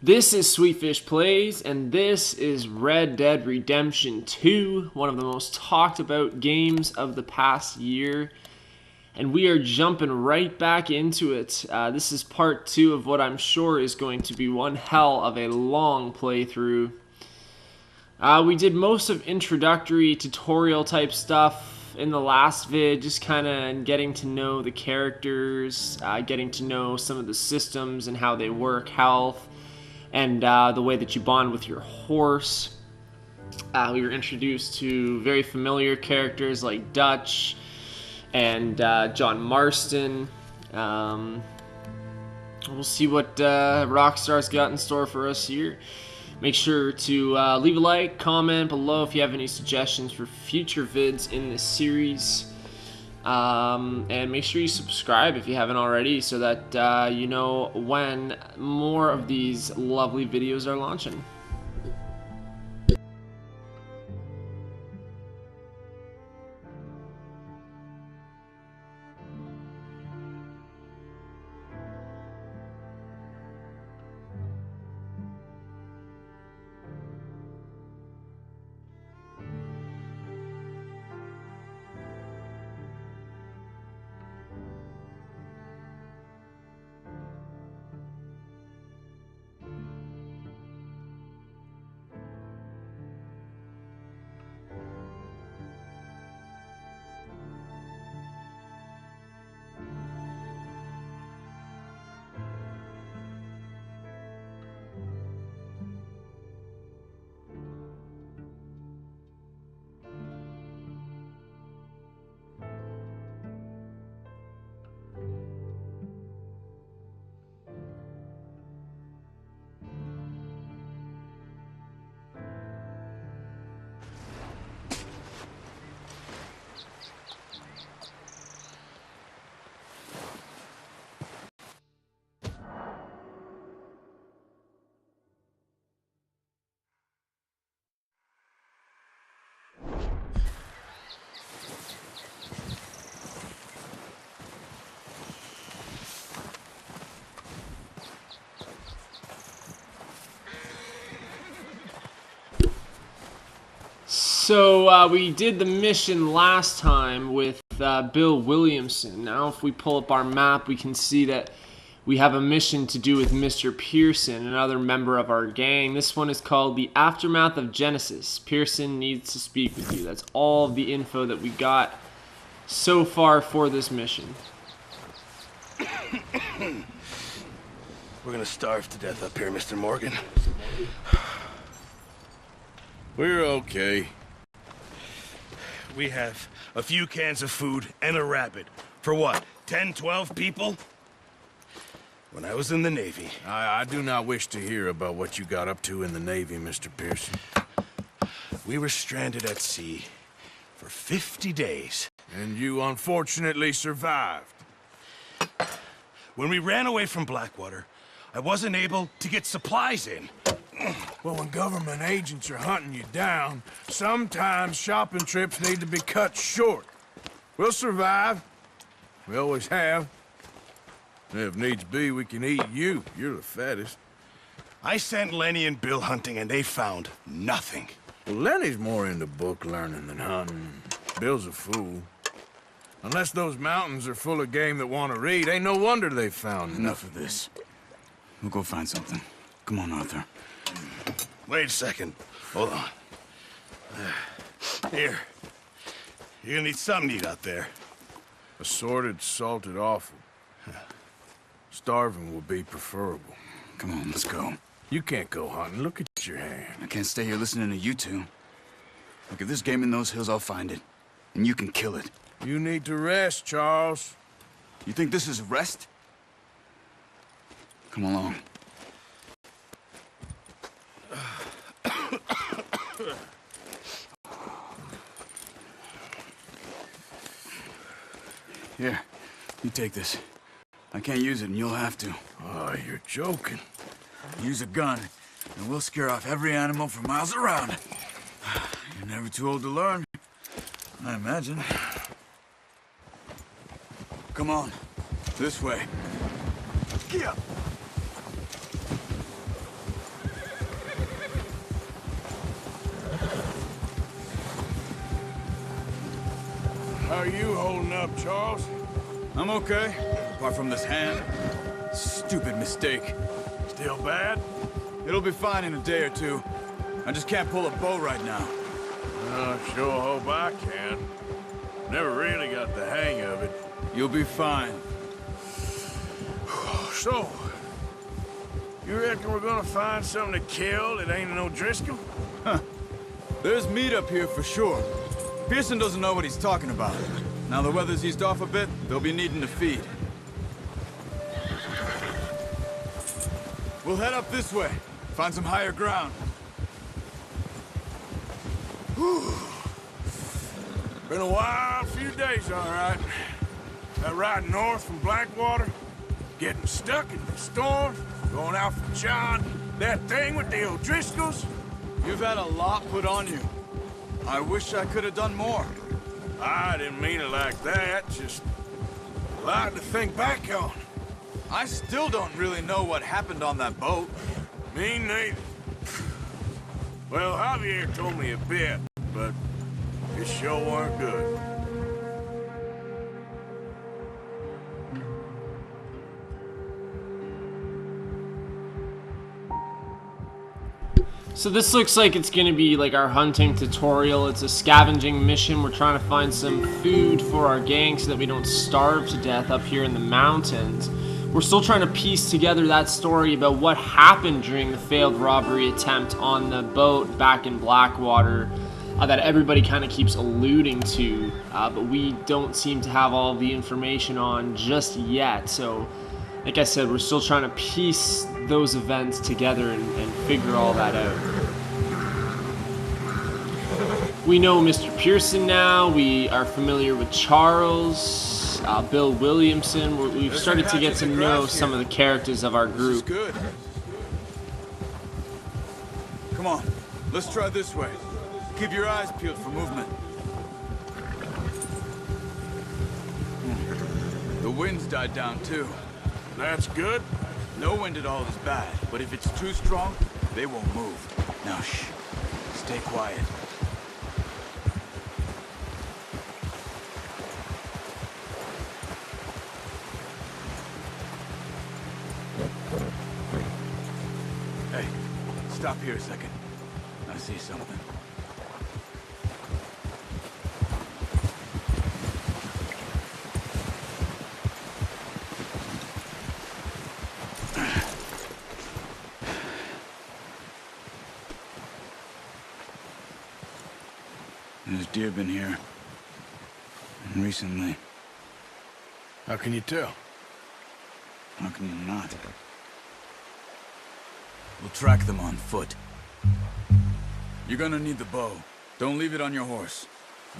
This is Sweetfish Plays, and this is Red Dead Redemption 2, one of the most talked about games of the past year. And we are jumping right back into it. This is part 2 of what I'm sure is going to be one hell of a long playthrough. We did most of introductory tutorial type stuff in the last vid, just kind of getting to know the characters, getting to know some of the systems and how they work, health, and the way that you bond with your horse. We were introduced to very familiar characters like Dutch and John Marston. We'll see what Rockstar's got in store for us here. Make sure to leave a like, comment below if you have any suggestions for future vids in this series. And make sure you subscribe if you haven't already so that you know when more of these lovely videos are launching. So we did the mission last time with Bill Williamson. Now if we pull up our map, we can see that we have a mission to do with Mr. Pearson, another member of our gang. This one is called The Aftermath of Genesis. Pearson needs to speak with you. That's all of the info that we got so far for this mission. We're gonna starve to death up here, Mr. Morgan. We're okay. We have a few cans of food and a rabbit. For what, 10, 12 people? When I was in the Navy... I do not wish to hear about what you got up to in the Navy, Mr. Pearson. We were stranded at sea for 50 days. And you unfortunately survived. When we ran away from Blackwater, I wasn't able to get supplies in. Well, when government agents are hunting you down, sometimes shopping trips need to be cut short. We'll survive. We always have. If needs be, we can eat you. You're the fattest. I sent Lenny and Bill hunting, and they found nothing. Well, Lenny's more into book learning than hunting. Bill's a fool. Unless those mountains are full of game that want to read, ain't no wonder they found Enough of this. We'll go find something. Come on, Arthur. Wait a second. Hold on. Here. You're gonna need something to eat out there. Assorted, salted offal. Starving will be preferable. Come on, let's go. You can't go hunting. Look at your hand. I can't stay here listening to you two. Look, if there's game in those hills, I'll find it. And you can kill it. You need to rest, Charles. You think this is rest? Come along. Here, you take this. I can't use it, and you'll have to. Oh, you're joking. Use a gun, and we'll scare off every animal for miles around. You're never too old to learn, I imagine. Come on, this way. Get up. How are you holding up, Charles? I'm okay, apart from this hand. Stupid mistake. Still bad? It'll be fine in a day or two. I just can't pull a bow right now. I sure hope I can. Never really got the hang of it. You'll be fine. So, you reckon we're gonna find something to kill that ain't no Driscoll? There's meat up here for sure. Pearson doesn't know what he's talking about. Now the weather's eased off a bit, they'll be needing to feed. We'll head up this way. Find some higher ground. Been a wild few days, all right. That ride north from Blackwater, getting stuck in the storm, going out for John, that thing with the O'Driscolls. You've had a lot put on you. I wish I could have done more. I didn't mean it like that, just a lot to think back on. I still don't really know what happened on that boat. Me neither. Well, Javier told me a bit, but it sure weren't good. So this looks like it's going to be like our hunting tutorial. It's a scavenging mission. We're trying to find some food for our gang so that we don't starve to death up here in the mountains. We're still trying to piece together that story about what happened during the failed robbery attempt on the boat back in Blackwater that everybody kind of keeps alluding to, but we don't seem to have all the information on just yet. So like I said, we're still trying to piece those events together and figure all that out. We know Mr. Pearson now. We are familiar with Charles, Bill Williamson. We've started to get to know some of the characters of our This is group. good. Come on, let's try this way. Keep your eyes peeled for movement. The wind's died down too. That's good. No wind at all is bad, but if it's too strong, they won't move. Now shh, stay quiet. Hey, stop here a second. I see something. There's deer been here. And recently. How can you tell? How can you not? We'll track them on foot. You're gonna need the bow. Don't leave it on your horse.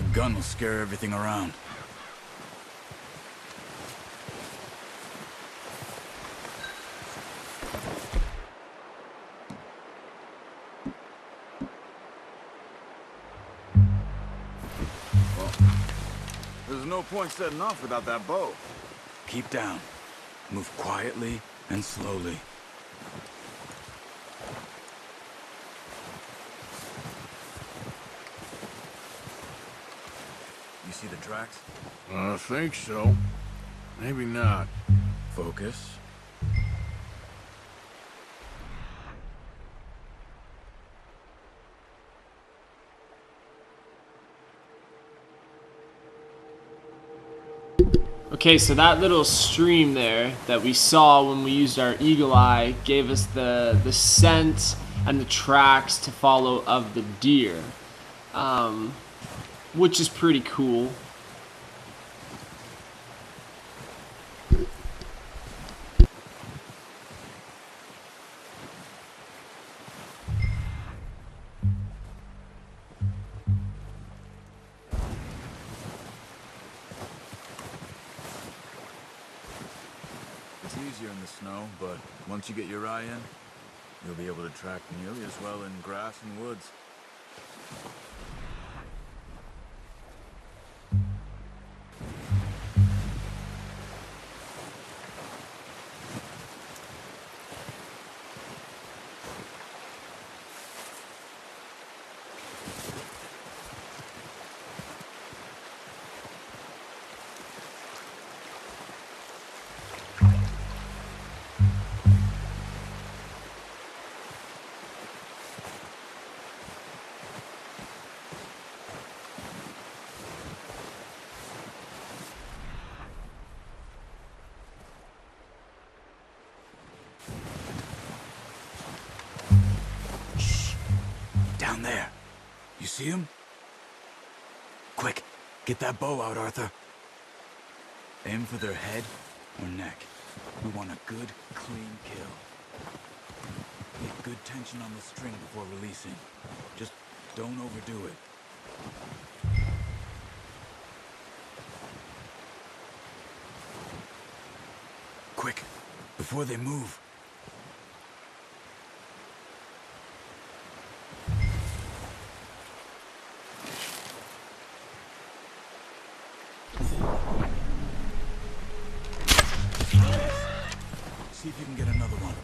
A gun will scare everything around. There's no point setting off without that bow. Keep down. Move quietly and slowly. You see the tracks? I think so. Maybe not. Focus. Okay, so that little stream there that we saw when we used our eagle eye gave us the scent and the tracks to follow of the deer, which is pretty cool. It's easier in the snow, but once you get your eye in, you'll be able to track nearly as well in grass and woods. Down there. You see him? Quick, get that bow out, Arthur. Aim for their head or neck. We want a good, clean kill. Get good tension on the string before releasing. Just don't overdo it. Quick, before they move. See if you can get another one.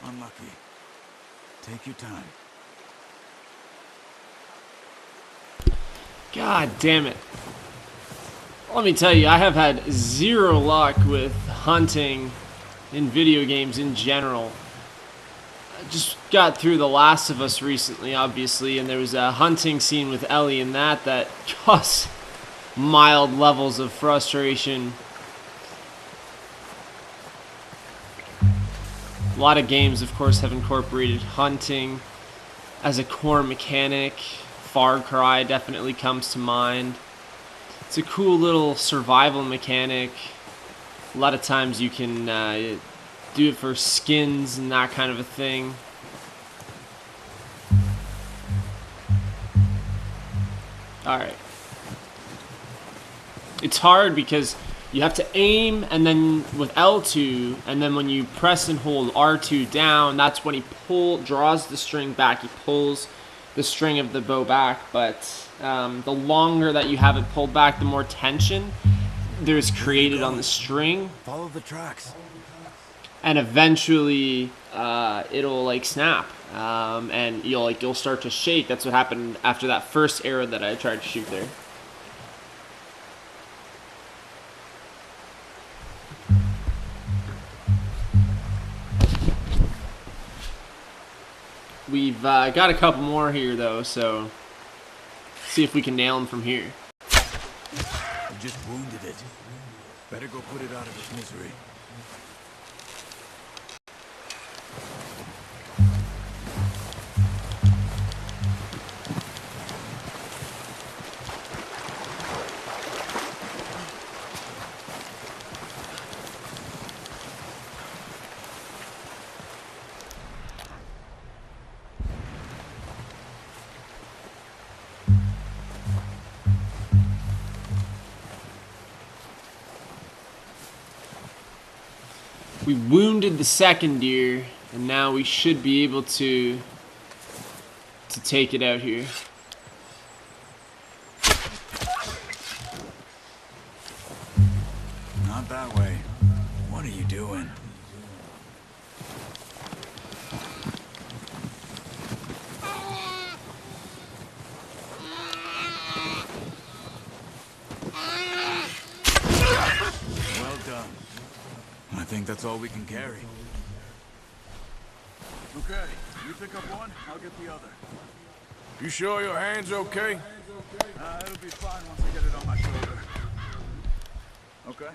Unlucky. Take your time. God damn it. Let me tell you, I have had zero luck with hunting in video games in general. I just got through The Last of Us recently, obviously, and there was a hunting scene with Ellie in that caused mild levels of frustration. A lot of games, of course, have incorporated hunting as a core mechanic. Far Cry definitely comes to mind. It's a cool little survival mechanic. A lot of times you can do it for skins and that kind of a thing. Alright. It's hard because you have to aim, and then with L2, and then when you press and hold R2 down, that's when he draws the string back. He pulls the string of the bow back, but the longer that you have it pulled back, the more tension there's created on the string. Follow the tracks. And eventually, it'll like snap, and you'll start to shake. That's what happened after that first arrow that I tried to shoot there. We've got a couple more here, though, so see if we can nail them from here. You just wounded it. Better go put it out of its misery. We wounded the second deer, and now we should be able to take it out here. Not that way. What are you doing? think that's all we can carry. Okay, you pick up one, I'll get the other. You sure your hand's okay? It'll be fine once I get it on my shoulder. Okay,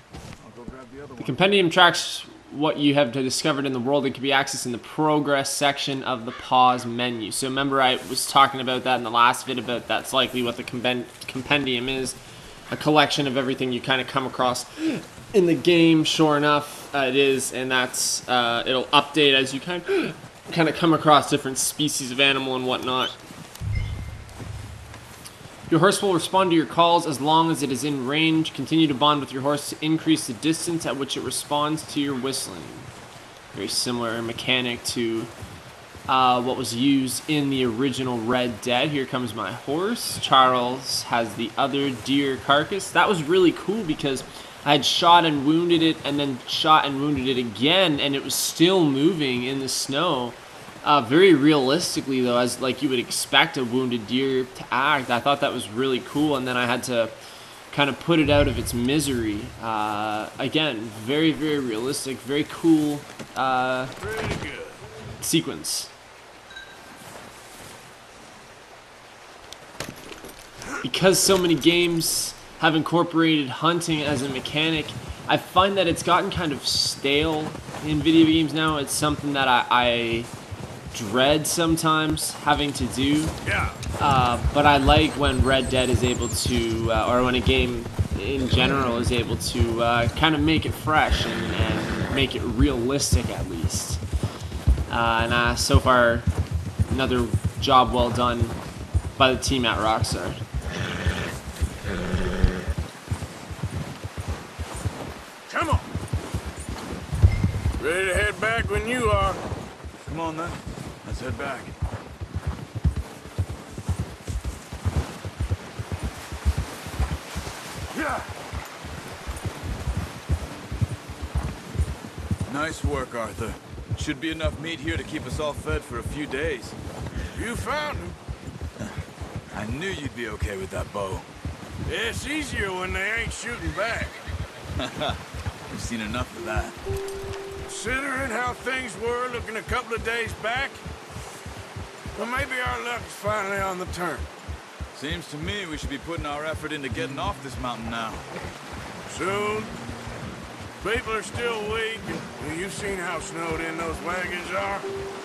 I'll go grab the other The one. compendium tracks what you have discovered in the world and can be accessed in the progress section of the pause menu. So remember I was talking about that in the last vid about that's likely what the compendium is. A collection of everything you kind of come across in the game. Sure enough, it is, and that's it'll update as you kind of come across different species of animal and whatnot. Your horse will respond to your calls as long as it is in range. Continue to bond with your horse to increase the distance at which it responds to your whistling. Very similar mechanic to what was used in the original Red Dead. Here comes my horse. Charles has the other deer carcass. That was really cool because I had shot and wounded it and then shot and wounded it again, and it was still moving in the snow. Very realistically though, as like you would expect a wounded deer to act. I thought that was really cool, and then I had to kind of put it out of its misery. Again, very, very realistic, very cool Pretty good. sequence. Because so many games have incorporated hunting as a mechanic, I find that it's gotten kind of stale in video games now. It's something that I dread sometimes having to do. Yeah. But I like when Red Dead is able to, or when a game in general is able to kind of make it fresh and make it realistic at least. And so far, another job well done by the team at Rockstar. Come on. Ready to head back when you are. Come on then, let's head back. Yeah. Nice work, Arthur. Should be enough meat here to keep us all fed for a few days. You found him. I knew you'd be okay with that bow. It's easier when they ain't shooting back. We've seen enough of that. Considering how things were looking a couple of days back, well, maybe our luck is finally on the turn. Seems to me we should be putting our effort into getting off this mountain now. Soon. People are still weak, and you've seen how snowed in those wagons are.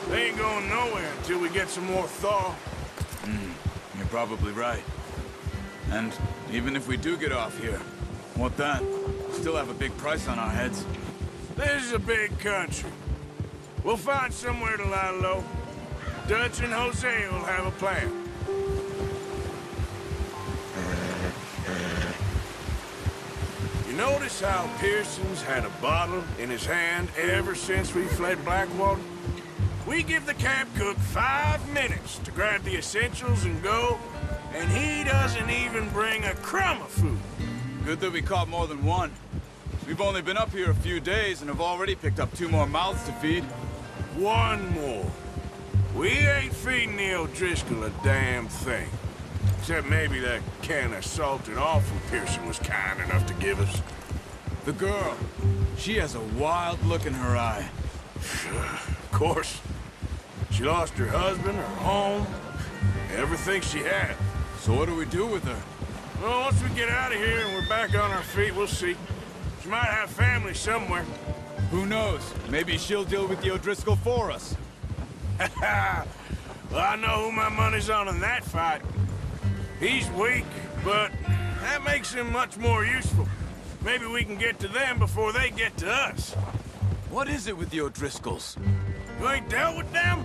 They ain't going nowhere until we get some more thaw. You're probably right. And even if we do get off here, what then? Still have a big price on our heads. This is a big country. We'll find somewhere to lie low. Dutch and Jose will have a plan. You notice how Pearson's had a bottle in his hand ever since we fled Blackwater? We give the camp cook 5 minutes to grab the essentials and go, and he doesn't even bring a crumb of food. Good that we caught more than one. We've only been up here a few days and have already picked up 2 more mouths to feed. One more. We ain't feeding the O'Driscoll a damn thing. Except maybe that can of salted offal Pearson was kind enough to give us. The girl, she has a wild look in her eye. Of course. She lost her husband, her home, everything she had. So what do we do with her? Well, once we get out of here and we're back on our feet, we'll see. She might have family somewhere. Who knows? Maybe she'll deal with the O'Driscoll for us. Well, I know who my money's on in that fight. He's weak, but that makes him much more useful. Maybe we can get to them before they get to us. What is it with the O'Driscolls? You ain't dealt with them?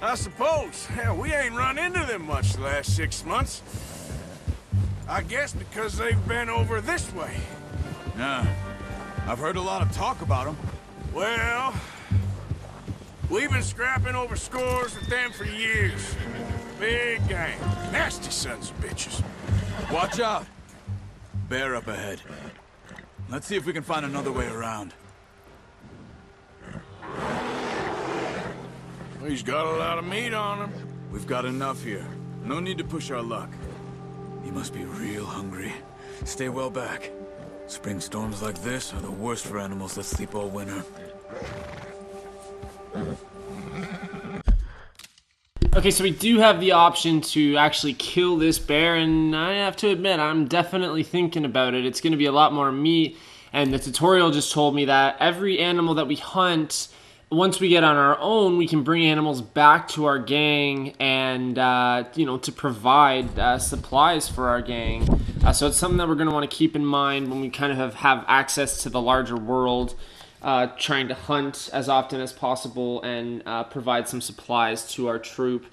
I suppose. Hell, we ain't run into them much the last 6 months. I guess because they've been over this way. Yeah, I've heard a lot of talk about them. Well, we've been scrapping over scores with them for years. Big gang. Nasty sons of bitches. Watch out! Bear up ahead. Let's see if we can find another way around. He's got a lot of meat on him. We've got enough here. No need to push our luck. He must be real hungry. Stay well back. Spring storms like this are the worst for animals that sleep all winter. Okay, so we do have the option to actually kill this bear, and I have to admit, I'm definitely thinking about it. It's going to be a lot more meat, and the tutorial just told me that every animal that we hunt, once we get on our own, we can bring animals back to our gang and, you know, to provide supplies for our gang. So it's something that we're going to want to keep in mind when we kind of have access to the larger world. Trying to hunt as often as possible and provide some supplies to our troop.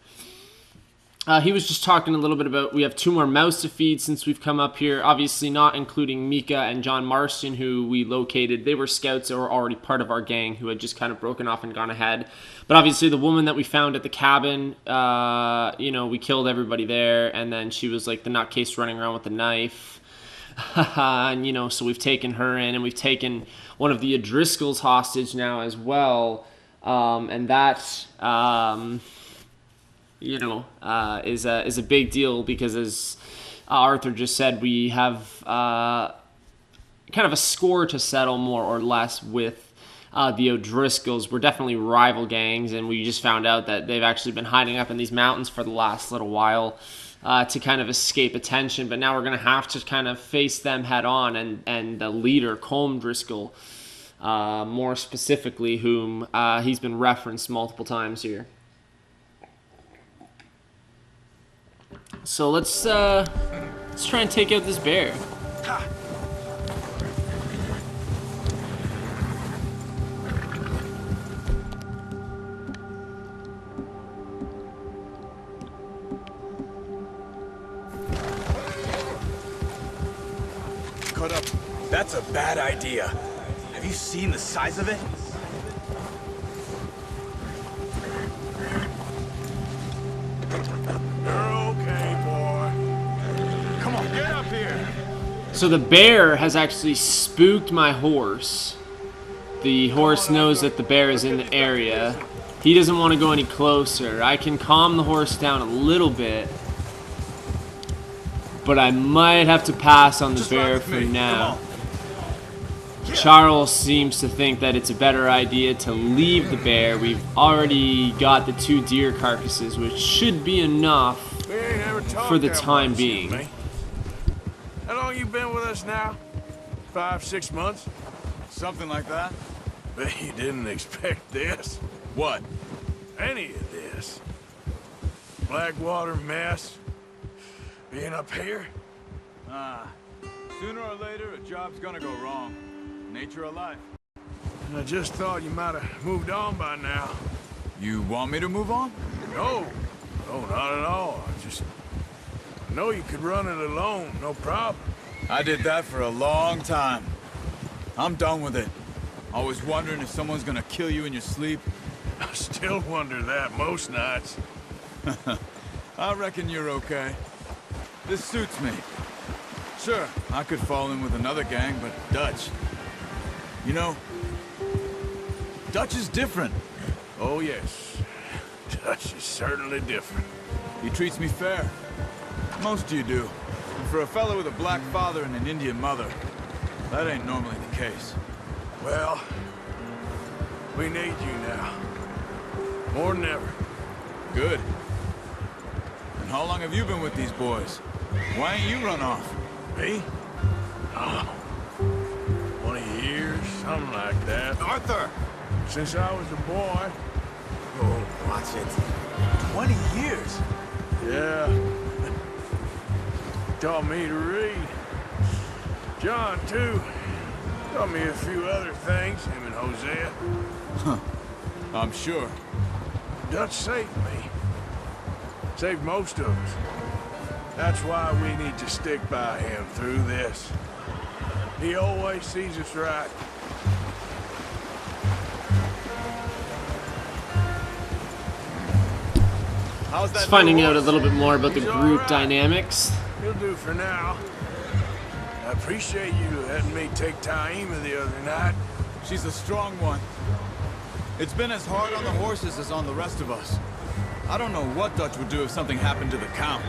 He was just talking a little bit about, we have 2 more mouse to feed since we've come up here, obviously not including Mika and John Marston, who we located. They were scouts that were already part of our gang who had just kind of broken off and gone ahead. But obviously the woman that we found at the cabin, you know, we killed everybody there, and then she was like the nutcase running around with the knife. And, you know, so we've taken her in, and we've taken one of the O'Driscolls hostage now as well, and that, you know, is a big deal because, as Arthur just said, we have kind of a score to settle more or less with the O'Driscolls. We're definitely rival gangs, and we just found out that they've actually been hiding up in these mountains for the last little while. To kind of escape attention, but now we're going to have to kind of face them head on, and the leader, Colm Driscoll, more specifically, whom he's been referenced multiple times here. So let's try and take out this bear. Cut up. That's a bad idea. Have you seen the size of it? You're okay, boy. Come on, get up here. So the bear has actually spooked my horse. The horse knows that the bear is in the area. He doesn't want to go any closer. I can calm the horse down a little bit, but I might have to pass on the bear for now. Charles seems to think that it's a better idea to leave the bear. We've already got the 2 deer carcasses, which should be enough for the time being. How long you been with us now? 5, 6 months? Something like that. Bet you didn't expect this. What? Any of this. Blackwater mess. Being up here? Sooner or later, a job's gonna go wrong. Nature of life. I just thought you might have moved on by now. You want me to move on? No. No, not at all. I know you could run it alone, no problem. I did that for a long time. I'm done with it. Always wondering if someone's gonna kill you in your sleep. I still wonder that most nights. I reckon you're okay. This suits me. Sure, I could fall in with another gang, but Dutch. You know, Dutch is different. Oh, yes. Dutch is certainly different. He treats me fair. Most of you do. And for a fellow with a black father and an Indian mother, that ain't normally the case. Well, we need you now. More than ever. Good. And how long have you been with these boys? Why ain't you run off? Me? Oh, 20 years, something like that. Arthur! Since I was a boy. Oh, watch it. 20 years? Yeah. Taught me to read. John, too. Taught me a few other things, him and Hosea. Huh. I'm sure. Dutch saved me. Saved most of us. That's why we need to stick by him through this. He always sees us right. How's that? Just finding out a little bit more about the group dynamics. He'll do for now. I appreciate you letting me take Taima the other night. She's a strong one. It's been as hard on the horses as on the rest of us. I don't know what Dutch would do if something happened to the Count.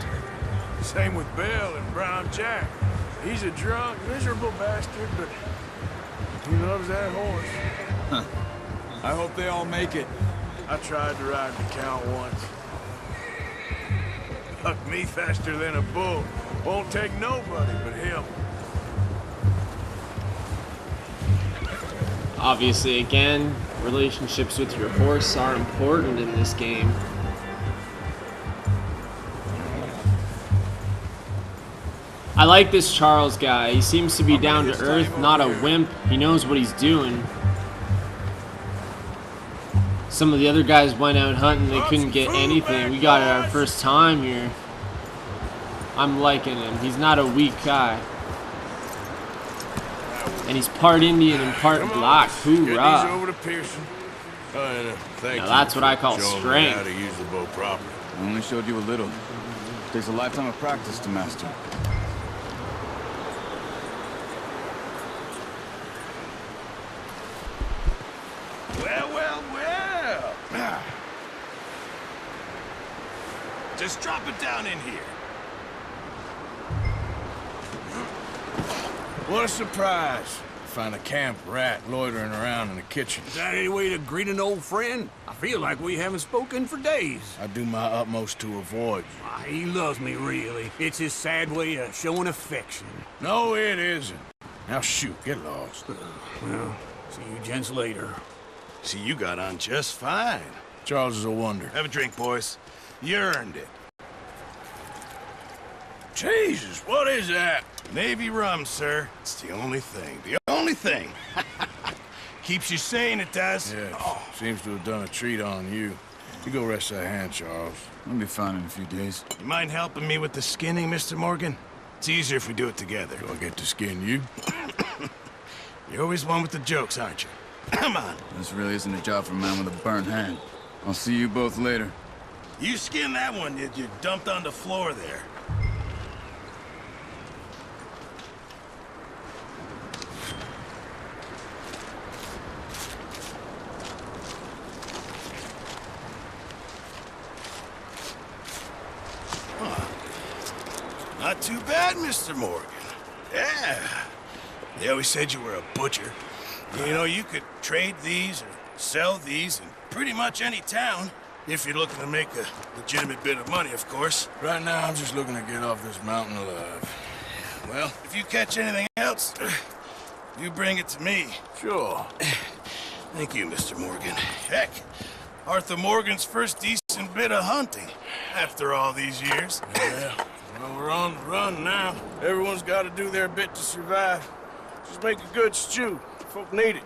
Same with Bill and Brown Jack. He's a drunk, miserable bastard, but he loves that horse. I hope they all make it. I tried to ride the Count once. Hucked me faster than a bull. Won't take nobody but him. Obviously, again, relationships with your horse are important in this game. I like this Charles guy. He seems to be down to earth, not a wimp. He knows what he's doing. Some of the other guys went out hunting, they couldn't get anything. We got it our first time here. I'm liking him. He's not a weak guy. And he's part Indian and part black. Hoorah. Over to Pearson. Now that's what I call strength. How to use the bow properly. I only showed you a little. Takes a lifetime of practice to master. Well. Just drop it down in here. What a surprise. Find a camp rat loitering around in the kitchen. Is that any way to greet an old friend? I feel like we haven't spoken for days. I do my utmost to avoid you. Why, he loves me, really. It's his sad way of showing affection. No, it isn't. Now shoot, get lost. Well, see you gents later. See, you got on just fine. Charles is a wonder. Have a drink, boys. You earned it. Jesus, what is that? Navy rum, sir. It's the only thing. The only thing. Keeps you sane, it does. Yeah, seems to have done a treat on you. You go rest that hand, Charles. I'll be fine in a few days. You mind helping me with the skinning, Mr. Morgan? It's easier if we do it together. Do I get to skin you? You're always one with the jokes, aren't you? Come on. This really isn't a job for a man with a burnt hand. I'll see you both later. You skin that one you dumped on the floor there. Not too bad, Mr. Morgan. Yeah. They always said you were a butcher. You know, you could trade these or sell these in pretty much any town. If you're looking to make a legitimate bit of money, of course. Right now, I'm just looking to get off this mountain alive. Well, if you catch anything else, you bring it to me. Sure. Thank you, Mr. Morgan. Heck, Arthur Morgan's first decent bit of hunting after all these years. Yeah. Well, we're on the run now. Everyone's got to do their bit to survive. Just make a good stew. Folk need it.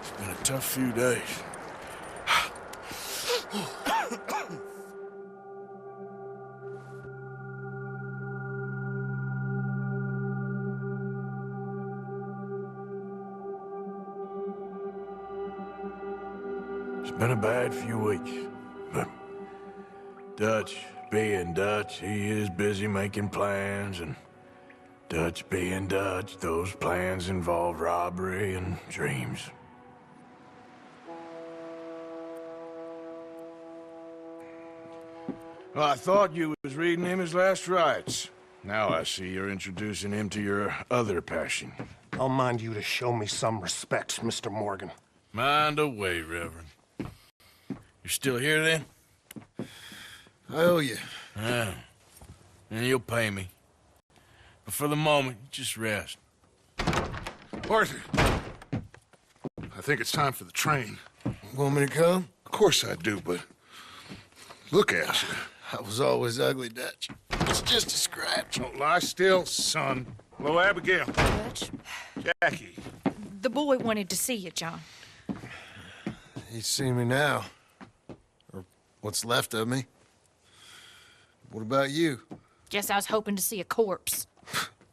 It's been a tough few days. It's been a bad few weeks, but Dutch being Dutch, he is busy making plans, and Dutch being Dutch, those plans involve robbery and dreams. Well, I thought you was reading him his last rites. Now I see you're introducing him to your other passion. I'll mind you to show me some respect, Mr. Morgan. Mind away, Reverend. You're still here, then? I owe you. Yeah. And you'll pay me. But for the moment, just rest. Arthur. I think it's time for the train. Want me to come? Of course I do, but look at you. I was always ugly, Dutch. It's just a scratch. Don't lie still, son. Hello, Abigail. Dutch, Jackie. the boy wanted to see you, John. He's seen me now. Or what's left of me. What about you? Guess I was hoping to see a corpse.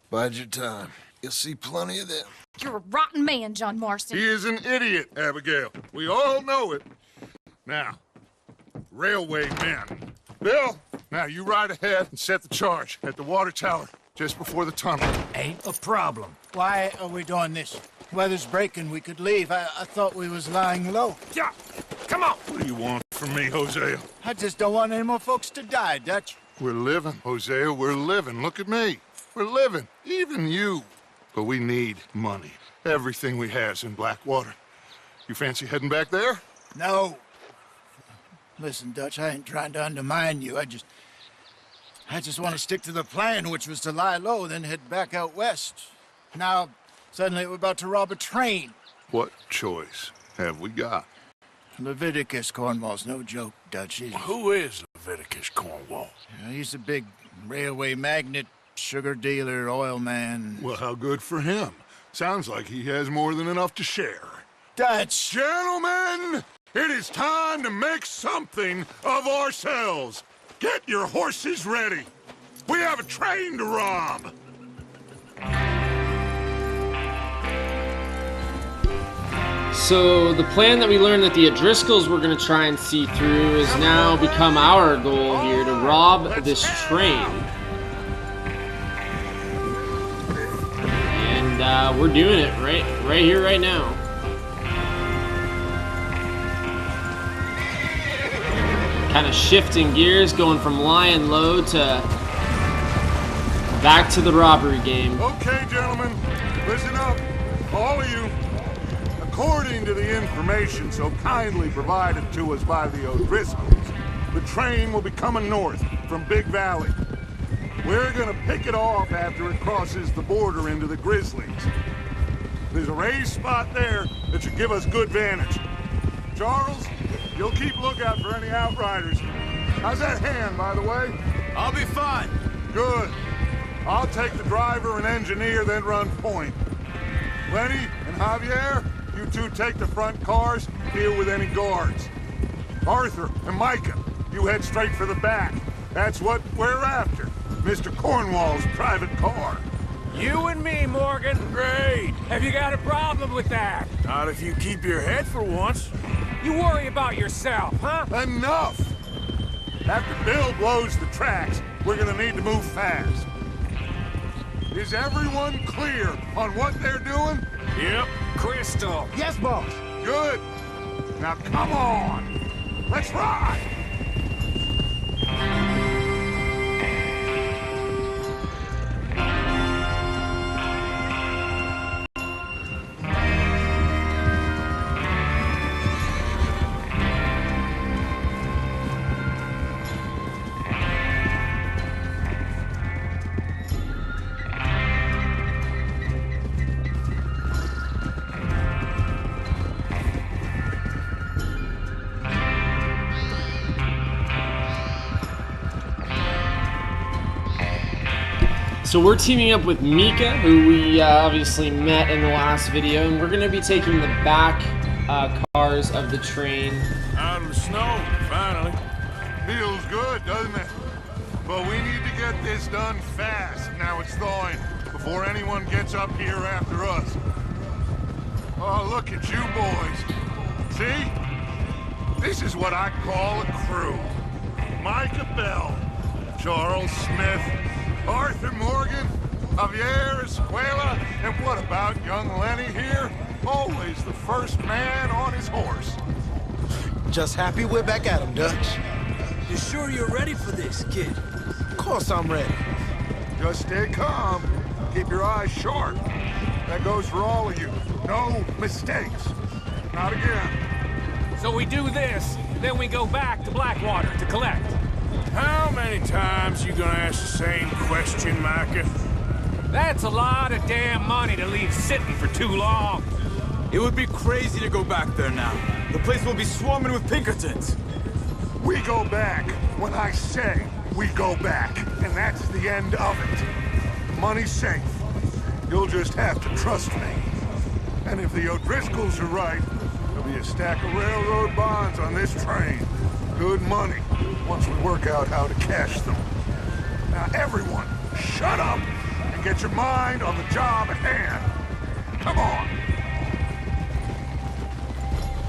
Bide your time. You'll see plenty of them. You're a rotten man, John Marston. He is an idiot, Abigail. We all know it. Now, railway men. Bill, now you ride ahead and set the charge at the water tower just before the tunnel. Ain't a problem. Why are we doing this? Weather's breaking, we could leave. I thought we was lying low. Yeah, come on. What do you want from me, Hosea? I just don't want any more folks to die, Dutch. We're living, Hosea, we're living. Look at me. We're living, even you. But we need money. Everything we has in Blackwater. You fancy heading back there? No. Listen, Dutch, I ain't trying to undermine you. I just want to stick to the plan, which was to lie low, then head back out west. Now, suddenly we're about to rob a train. What choice have we got? Leviticus Cornwall's no joke, Dutch. Who is Leviticus Cornwall? He's a big railway magnate, sugar dealer, oil man. Well, how good for him. Sounds like he has more than enough to share. Dutch! Gentlemen, it is time to make something of ourselves. Get your horses ready. We have a train to rob. So the plan that we learned that the O'Driscolls were going to try and see through has now become our goal here, to rob this train. And we're doing it right here, right now. Kind of shifting gears, going from lying low to back to the robbery game. Okay, gentlemen, listen up, all of you. According to the information so kindly provided to us by the O'Driscolls, the train will be coming north from Big Valley. We're gonna pick it off after it crosses the border into the Grizzlies. There's a raised spot there that should give us good vantage. Charles, you'll keep lookout for any outriders. How's that hand, by the way? I'll be fine. Good. I'll take the driver and engineer, then run point. Lenny and Javier, you two take the front cars, deal with any guards. Arthur and Micah, you head straight for the back. That's what we're after. Mr. Cornwall's private car. You and me, Morgan. Great. Have you got a problem with that? Not if you keep your head for once. You worry about yourself, huh? Enough! After Bill blows the tracks, we're gonna need to move fast. Is everyone clear on what they're doing? Yep. Crystal. Yes, boss. Good. Now come on. Let's ride. So we're teaming up with Mika, who we obviously met in the last video, and we're going to be taking the back cars of the train. Out of the snow, finally. Feels good, doesn't it? But we need to get this done fast, now it's thawing, before anyone gets up here after us. Oh, look at you boys. See? This is what I call a crew. Micah Bell, Charles Smith, Arthur Morgan, Javier Escuela, and what about young Lenny here? Always the first man on his horse. Just happy we're back at him, Dutch. You sure you're ready for this, kid? Of course I'm ready. Just stay calm. Keep your eyes sharp. That goes for all of you. No mistakes. Not again. So we do this, then we go back to Blackwater to collect. How many times you gonna ask the same question, Micah? That's a lot of damn money to leave sitting for too long. It would be crazy to go back there now. The place will be swarming with Pinkertons. We go back when I say we go back, and that's the end of it. Money's safe. You'll just have to trust me. And if the O'Driscolls are right, there'll be a stack of railroad bonds on this train. Good money, once we work out how to cash them. Now everyone, shut up and get your mind on the job at hand. Come on.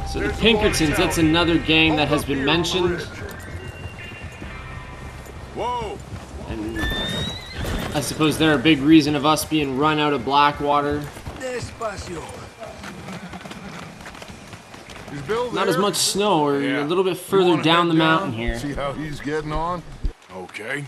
So the Pinkertons, that's another gang that has been mentioned. Whoa. And I suppose they're a big reason of us being run out of Blackwater. Despacio. Is Bill there? Not as much snow, we're Yeah. a little bit You further wanna down head the mountain here. See how he's getting on? Okay.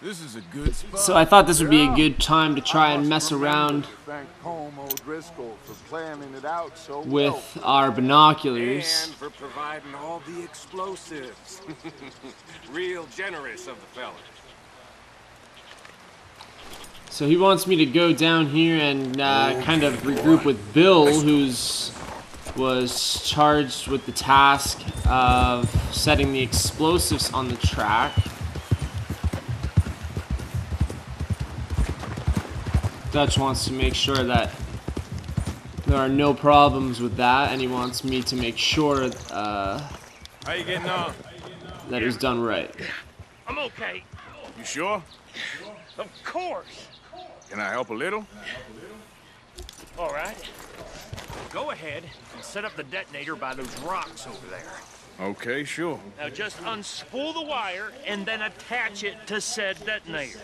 This is a good spot. So I thought this would be a good time to try and mess around Thank Home O'Driscoll for planning it out so with our binoculars. And for providing all the explosives. Real generous of the fella. So he wants me to go down here and kind of regroup with Bill, who's was charged with the task of setting the explosives on the track. Dutch wants to make sure that there are no problems with that, and he wants me to make sure How you getting on? that it was done right. I'm okay. You sure? Of course. Can I help a little? All right. Go ahead and set up the detonator by those rocks over there. Okay, sure. Now just unspool the wire and then attach it to said detonator.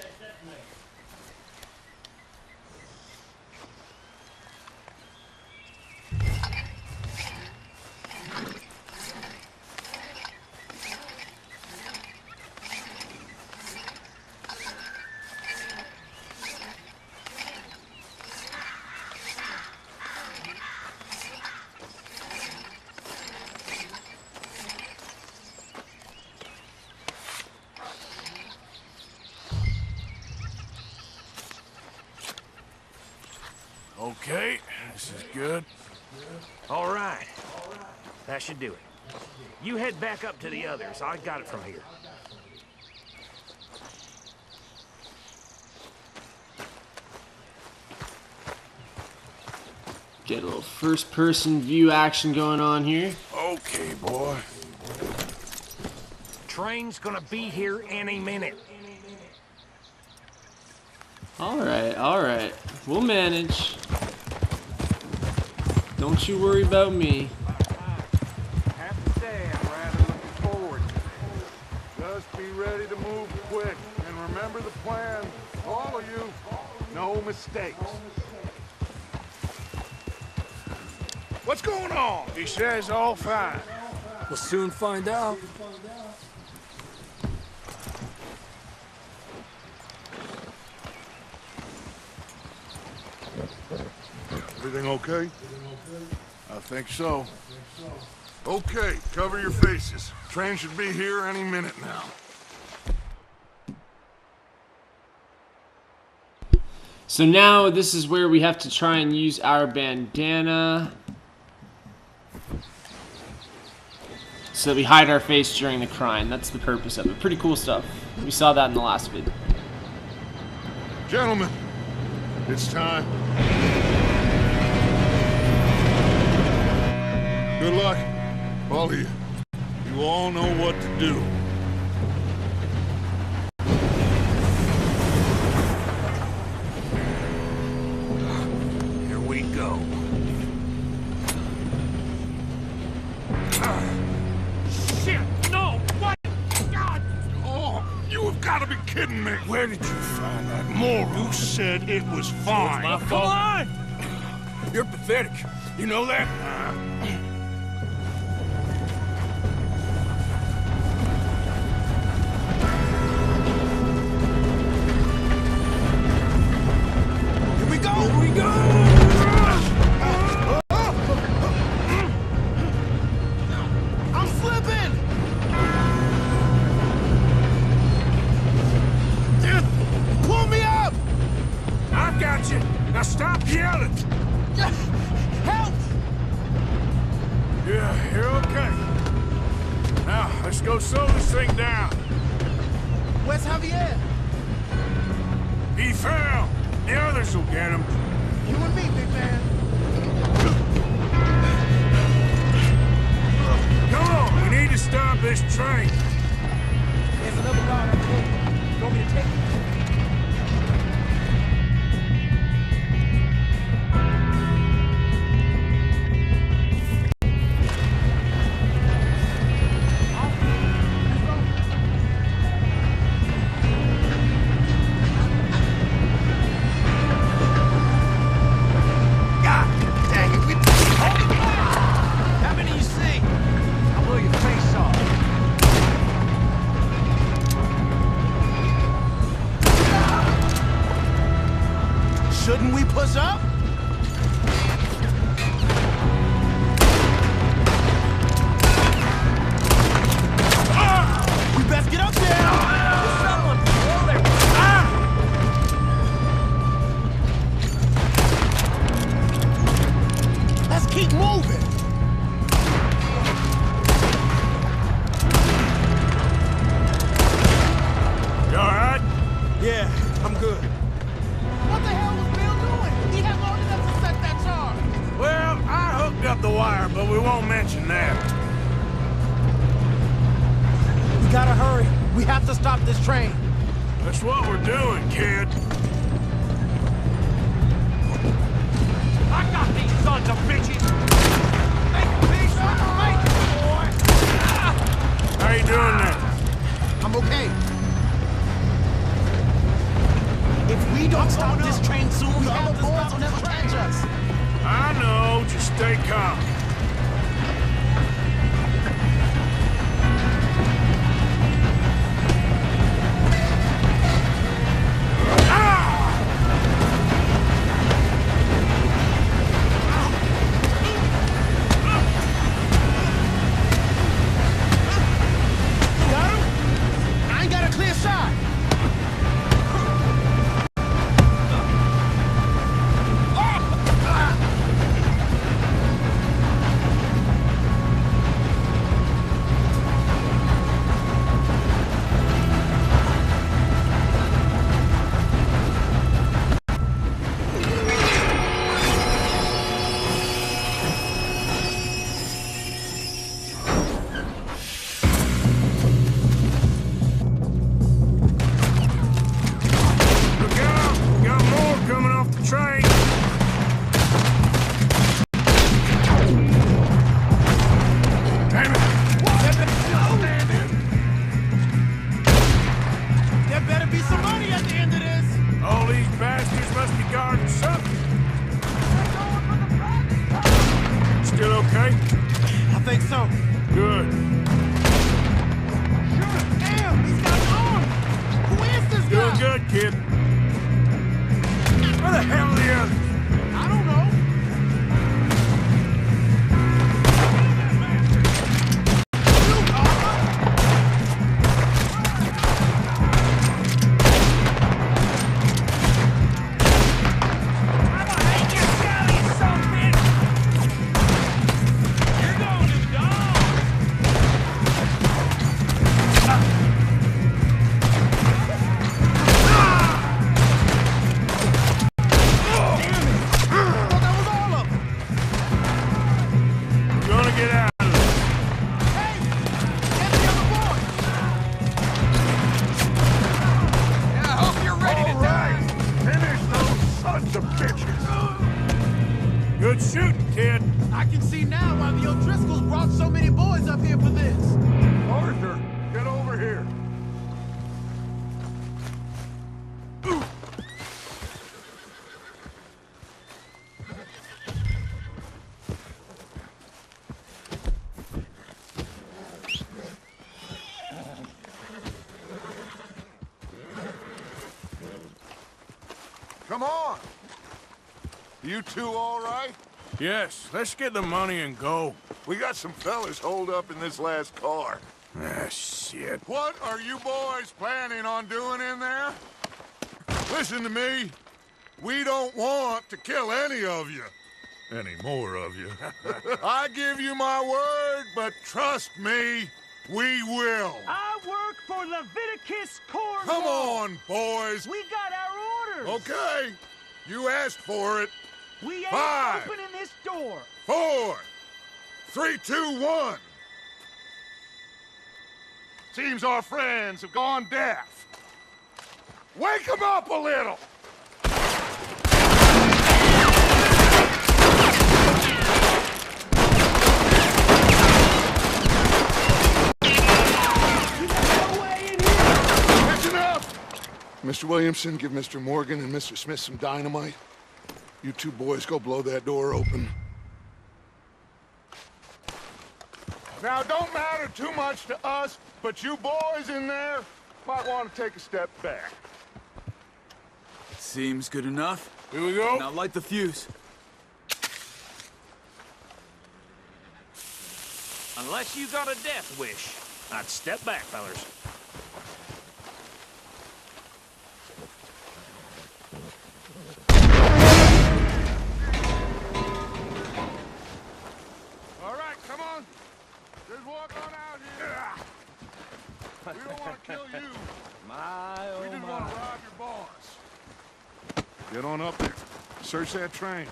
Okay, this is good. All right. That should do it. You head back up to the others. I got it from here. Get a little first-person view action going on here. Okay, boy. Train's gonna be here any minute. Alright. We'll manage. Don't you worry about me. have to say I'm rather looking forward to this. Just be ready to move quick, and remember the plan. All of you, no mistakes. What's going on? He says all fine. We'll soon find out. Everything okay? I think so. Okay, cover your faces. Train should be here any minute now. So now this is where we have to try and use our bandana so that we hide our face during the crime. That's the purpose of it. Pretty cool stuff. We saw that in the last vid. Gentlemen, it's time. Good luck, all of you. You all know what to do. Here we go. Shit! No! What? God! Oh, you have got to be kidding me. Where did you find that moron? You said it was fine. My fault. Come on! You're pathetic. You know that? Here we go! Here we go! I'm slipping! Pull me up! I got you. Now stop yelling. Help! Yeah, you're okay. Now, let's go slow this thing down. Where's Javier? He fell. The others will get him. You and me, big man. Come on, we need to stop this train. There's another guard up there. You want me to take it? How many you see? I'll blow your face off. Shouldn't we push up? We best get up there! Someone, whoa there! Let's keep moving! You all right? Yeah, I'm good. What the hell was Bill doing? He had long enough to set that charge. Well, I hooked up the wire, but we won't mention that. We gotta hurry. We have to stop this train. That's what we're doing, kid. I got these sons of bitches! How you doing now? I'm okay. If we don't stop this train soon, the other boys will never catch us. I know, just stay calm. Got him? I ain't got a clear shot. Look out! We got more coming off the train. Damn it! There better be some money at the end of this. All these bastards must be guarding something. Still okay? I think so. Good. Damn, he's got an arm. Who is this guy? Doing good, kid. Where the hell are the others? I don't know. We're gonna get out of this. I hope you're ready to die. Finish those sons of bitches! Good shooting, kid. I can see now why the O'Driscolls brought so many boys up here for this. Arthur, get over here. Come on! You two all right? Yes, let's get the money and go. We got some fellas holed up in this last car. Ah, shit. What are you boys planning on doing in there? Listen to me. We don't want to kill any of you. Any more of you. I give you my word, but trust me, we will. I work for Leviticus Cornwall. Come on, boys. We got our orders. Okay. You asked for it. We ain't 5, opening this door. 4, 3, 2, 1. Seems our friends have gone deaf. Wake them up a little. Mr. Williamson, give Mr. Morgan and Mr. Smith some dynamite. You two boys go blow that door open. Now, don't matter too much to us, but you boys in there might want to take a step back. Seems good enough. Here we go. Now light the fuse. Unless you got a death wish, I'd step back, fellers. All right, come on. Just walk on out here. We don't want to kill you. We just want to rob your boss. Get on up there. Search that train.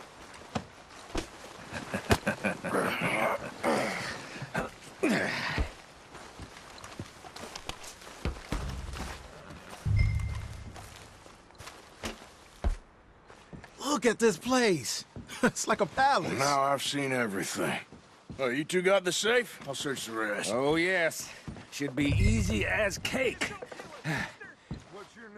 Look at this place. It's like a palace. Now I've seen everything. Oh, you two got the safe? I'll search the rest. Oh, yes. Should be easy as cake.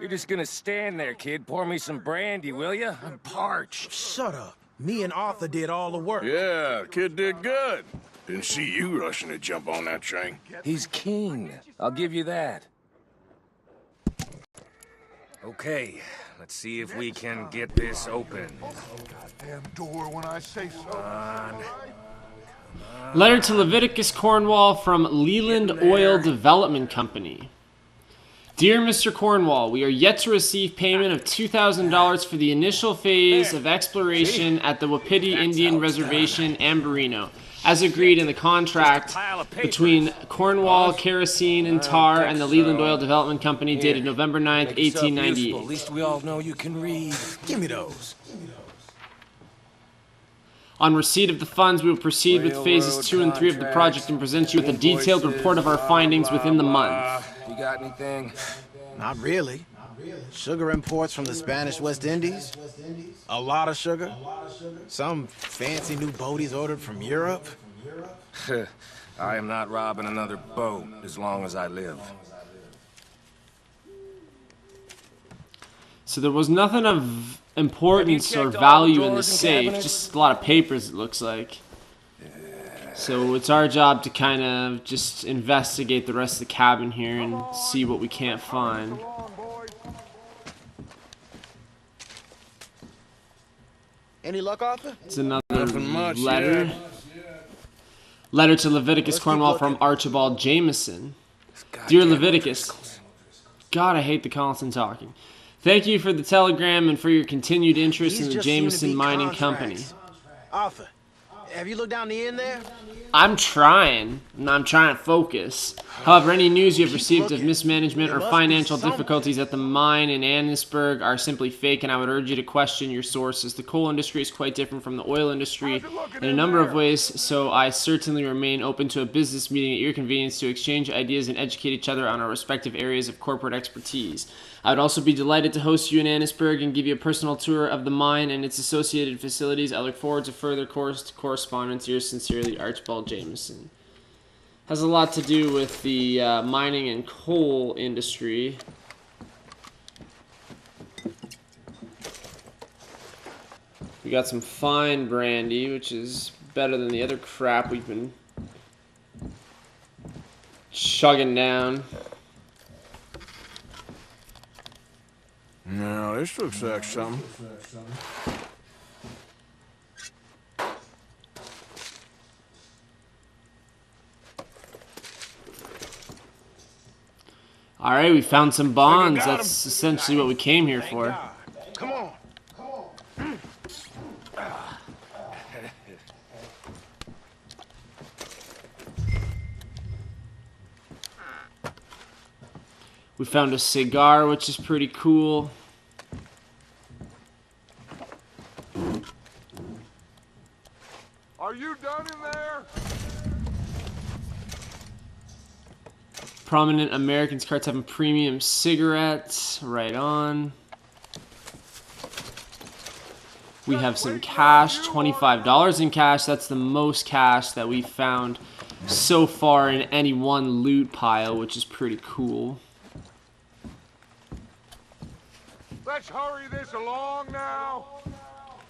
You're just gonna stand there, kid. Pour me some brandy, will you? I'm parched. Shut up. Me and Arthur did all the work. Yeah, the kid did good. Didn't see you rushing to jump on that train. He's keen. I'll give you that. Okay, let's see if we can get this open. Goddamn door when I say so. Letter to Leviticus Cornwall from Leland Oil Development Company. Dear Mr. Cornwall, we are yet to receive payment of $2,000 for the initial phase of exploration at the Wapiti Indian Reservation, Ambarino, as agreed in the contract between Cornwall Kerosene and Tar and the Leland Oil Development Company dated November 9th, At 1898. least we all know you can read. Give me those. On receipt of the funds, we will proceed with phases 2 and 3 of the project and present you with a detailed report of our findings within the month. You got anything? Not really. Sugar imports from the Spanish West Indies. A lot of sugar. Some fancy new boat he's ordered from Europe. I am not robbing another boat as long as I live. So there was nothing of importance or value in the safe, just a lot of papers it looks like. So it's our job to kind of just investigate the rest of the cabin here and see what we can't find. Any luck, Arthur? It's another much, letter. yeah. Letter to Leviticus Cornwall from Archibald Jameson. Dear Leviticus, God, I hate the constant talking. Thank you for the telegram and for your continued interest in the Jameson Mining Company. Arthur, have you looked down the end there? I'm trying, and I'm trying to focus. However, any news you have received of mismanagement or financial difficulties at the mine in Annisburg are simply fake, and I would urge you to question your sources. The coal industry is quite different from the oil industry in a number of ways, so I certainly remain open to a business meeting at your convenience to exchange ideas and educate each other on our respective areas of corporate expertise. I would also be delighted to host you in Annisburg and give you a personal tour of the mine and its associated facilities. I look forward to further correspondence. Yours sincerely, Archibald Jameson. Has a lot to do with the mining and coal industry. We got some fine brandy, which is better than the other crap we've been chugging down. No, this looks like something. All right, we found some bonds. That's essentially what we came here for. Come on. We found a cigar, which is pretty cool. Are you done in there? Prominent Americans cards having premium cigarettes. Right on. We have some cash, $25 in cash. That's the most cash that we found so far in any one loot pile, which is pretty cool. Let's hurry this along now.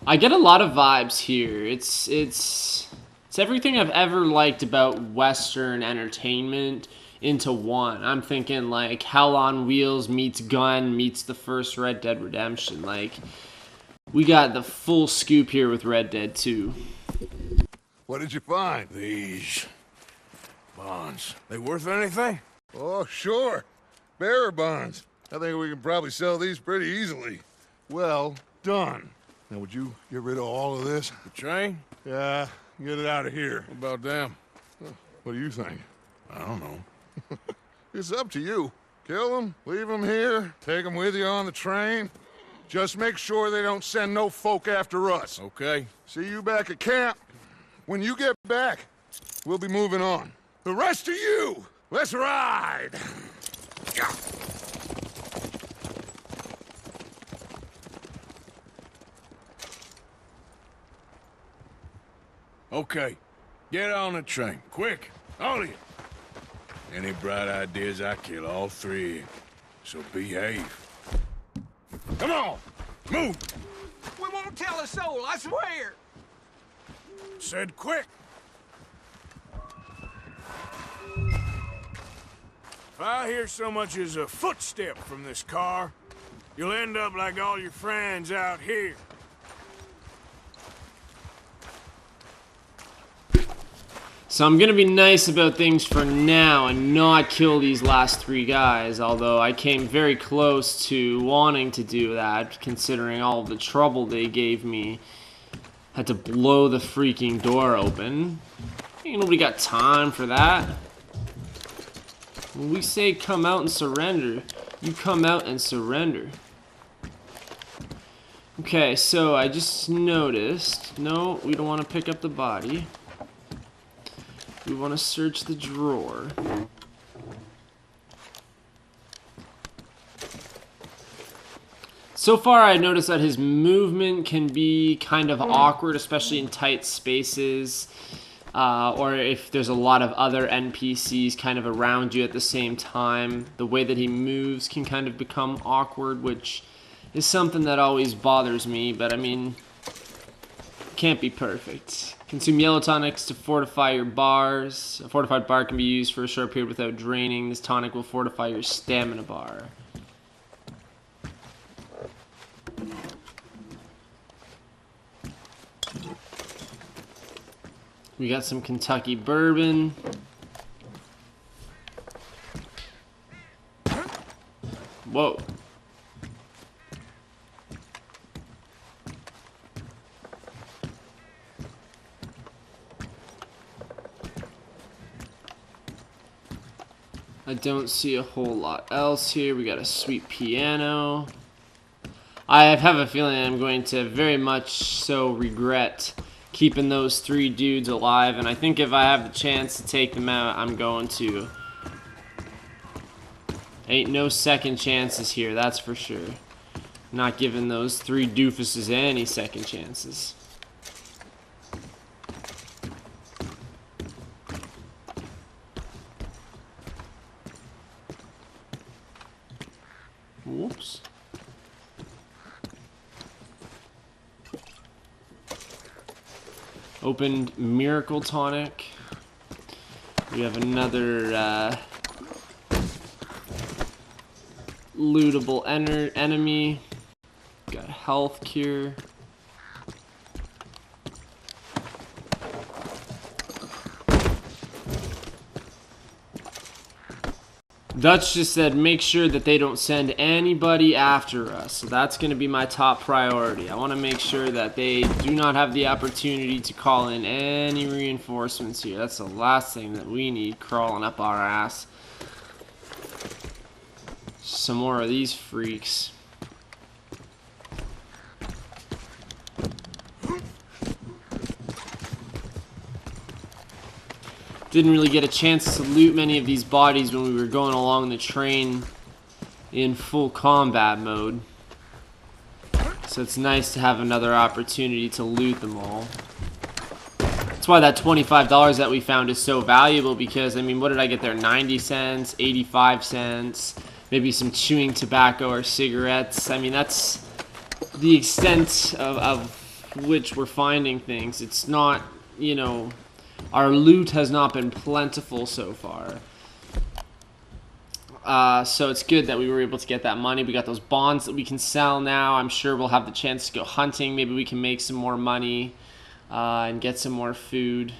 I get a lot of vibes here. It's everything I've ever liked about Western entertainment into one. I'm thinking like Hell on Wheels meets Gun meets the first Red Dead Redemption. Like We got the full scoop here with Red Dead 2. What did you find? These bonds. They worth anything? Oh, sure. Bearer bonds. I think we can probably sell these pretty easily. Well done. Now, would you get rid of all of this? The train? Yeah, get it out of here. What about them? What do you think? I don't know. It's up to you. Kill them, leave them here, take them with you on the train. Just make sure they don't send no folk after us. Okay. See you back at camp. When you get back, we'll be moving on. The rest of you, let's ride! Okay. Get on the train. Quick. All of you. Any bright ideas, I kill all three. So behave. Come on! Move! We won't tell a soul, I swear! Said quick! If I hear so much as a footstep from this car, you'll end up like all your friends out here. So I'm going to be nice about things for now and not kill these last three guys, although I came very close to wanting to do that, considering all the trouble they gave me. Had to blow the freaking door open. Ain't nobody got time for that. When we say come out and surrender, you come out and surrender. Okay, so I just noticed, no, we don't want to pick up the body. We want to search the drawer. So far, I noticed that his movement can be kind of awkward, especially in tight spaces, or if there's a lot of other NPCs kind of around you at the same time. The way that he moves can kind of become awkward, which is something that always bothers me, but I mean, can't be perfect. Consume yellow tonics to fortify your bars. A fortified bar can be used for a short period without draining. This tonic will fortify your stamina bar. We got some Kentucky bourbon. Whoa. I don't see a whole lot else here. We got a sweet piano. I have a feeling I'm going to very much so regret keeping those three dudes alive, and I think if I have the chance to take them out, I'm going to. Ain't no second chances here, that's for sure. Not giving those three doofuses any second chances. Whoops. Opened Miracle Tonic. We have another lootable enemy. Got health cure. Dutch just said make sure that they don't send anybody after us. So that's going to be my top priority. I want to make sure that they do not have the opportunity to call in any reinforcements here. That's the last thing that we need crawling up our ass. Some more of these freaks. Didn't really get a chance to loot many of these bodies when we were going along the train in full combat mode. So it's nice to have another opportunity to loot them all. That's why that $25 that we found is so valuable, because, I mean, what did I get there? 90 cents, 85 cents, maybe some chewing tobacco or cigarettes. I mean, that's the extent of which we're finding things. It's not, you know, our loot has not been plentiful so far. So it's good that we were able to get that money. We got those bonds that we can sell now. I'm sure we'll have the chance to go hunting. Maybe we can make some more money and get some more food.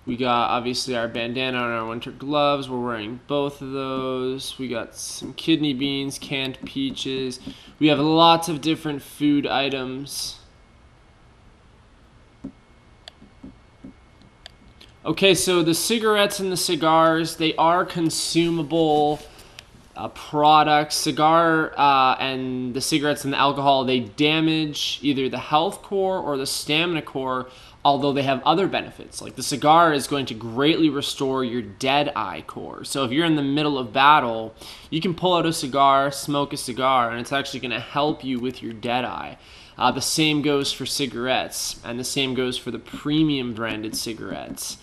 We got, obviously, our bandana and our winter gloves. We're wearing both of those. We got some kidney beans, canned peaches. We have lots of different food items. Okay, so the cigarettes and the cigars, they are consumable products. Cigar and the cigarettes and the alcohol, they damage either the health core or the stamina core, although they have other benefits. Like the cigar is going to greatly restore your dead eye core. So if you're in the middle of battle, you can pull out a cigar, smoke a cigar, and it's actually going to help you with your dead eye. The same goes for cigarettes, and the same goes for the premium branded cigarettes.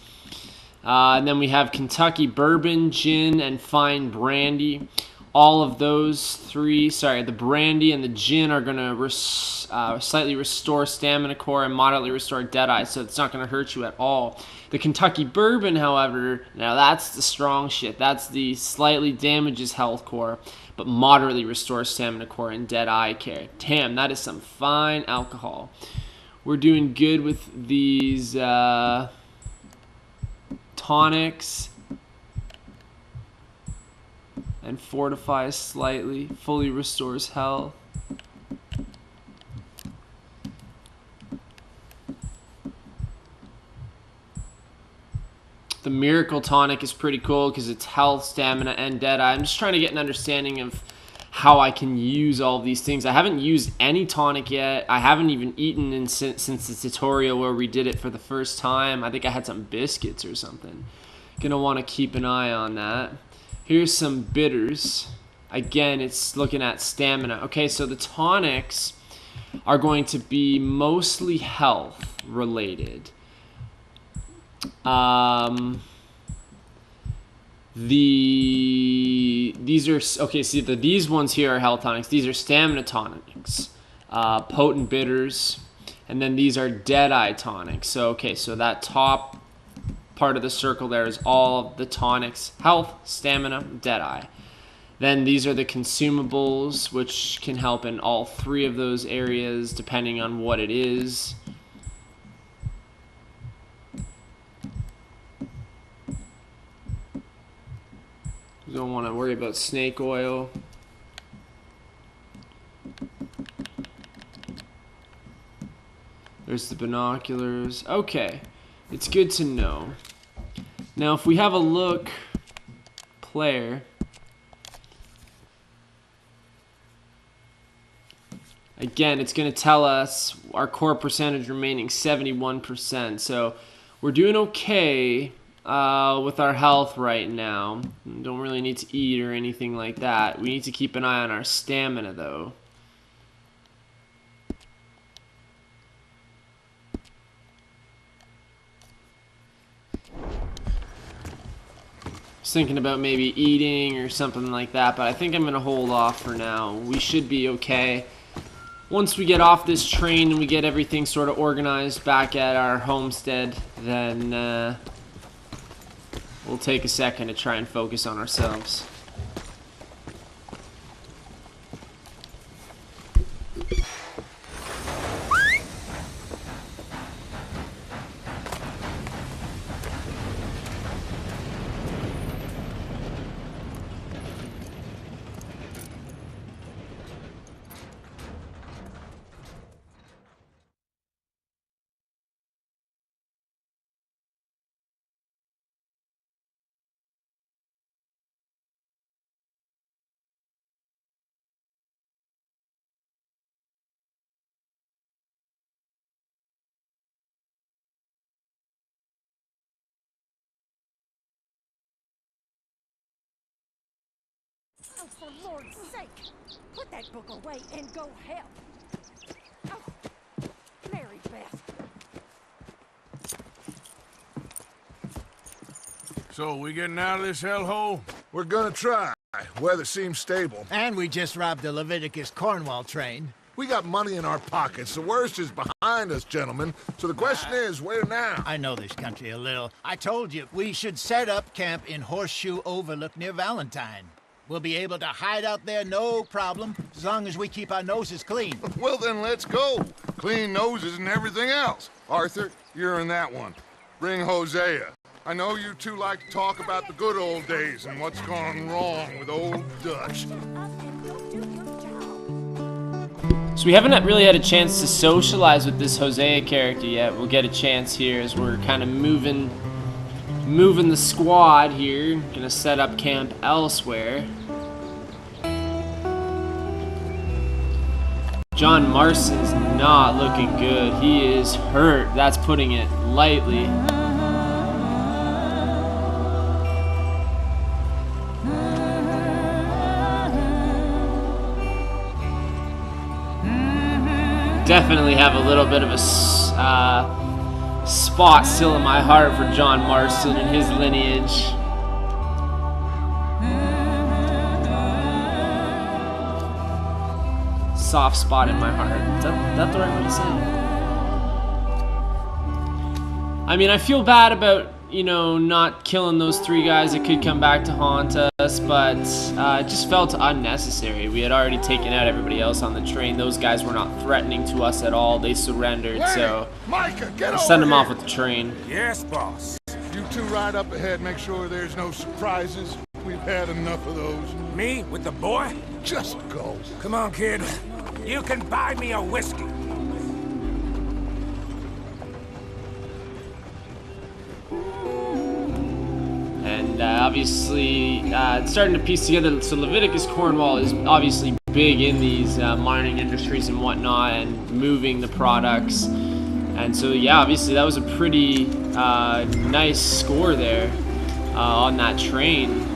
And then we have Kentucky bourbon, gin, and fine brandy. All of those three, the brandy and the gin are going to slightly restore stamina core and moderately restore dead eye, so it's not going to hurt you at all. The Kentucky bourbon, however, now that's the strong shit. That's the slightly damages health core, but moderately restores stamina core and dead eye care. Damn, that is some fine alcohol. We're doing good with these tonics. And fortifies slightly, fully restores health. The Miracle Tonic is pretty cool because it's health, stamina, and dead eye. I'm just trying to get an understanding of how I can use all of these things. I haven't used any tonic yet. I haven't even eaten since the tutorial where we did it for the first time. I think I had some biscuits or something. Gonna want to keep an eye on that. Here's some bitters. Again, it's looking at stamina. Okay, so the tonics are going to be mostly health related. These ones here are health tonics. These are stamina tonics, potent bitters, and then these are dead-eye tonics. So okay, so that top part of the circle there is all of the tonics: health, stamina, dead-eye. Then these are the consumables, which can help in all three of those areas depending on what it is. You don't want to worry about snake oil. There's the binoculars. Okay, it's good to know. Now if we have a look, player, again, it's going to tell us our core percentage remaining 71%. So we're doing okay with our health right now. Don't really need to eat or anything like that. We need to keep an eye on our stamina though. I was thinking about maybe eating or something like that, but I think I'm going to hold off for now. We should be okay. Once we get off this train and we get everything sort of organized back at our homestead, then we'll take a second to try and focus on ourselves. Oh, for Lord's sake! Put that book away and go help! Oh, Mary Beth. So, we getting out of this hellhole? We're gonna try. Weather seems stable. And we just robbed the Leviticus Cornwall train. We got money in our pockets. The worst is behind behind us, gentlemen. So the question is, where now? I know this country a little. I told you, we should set up camp in Horseshoe Overlook near Valentine. We'll be able to hide out there, no problem, as long as we keep our noses clean. Well, then let's go. Clean noses and everything else. Arthur, you're in that one. Bring Hosea. I know you two like to talk about the good old days and what's gone wrong with old Dutch. So we haven't really had a chance to socialize with this Hosea character yet. We'll get a chance here as we're kind of moving the squad here. Gonna set up camp elsewhere. John Marston's not looking good. He is hurt. That's putting it lightly. Definitely have a little bit of a spot still in my heart for John Marston and his lineage. Soft spot in my heart. Is that the right way to say it? I mean, I feel bad about, you know, not killing those 3 guys that could come back to haunt us, but it just felt unnecessary. We had already taken out everybody else on the train. Those guys were not threatening to us at all. They surrendered, so Micah, get send them over off with the train. Yes, boss. You two ride up ahead, make sure there's no surprises. We've had enough of those. Me with the boy? Just go. Come on, kid. You can buy me a whiskey. And obviously, starting to piece together, so Leviticus Cornwall is obviously big in these mining industries and whatnot, and moving the products. And so, yeah, obviously that was a pretty nice score there on that train.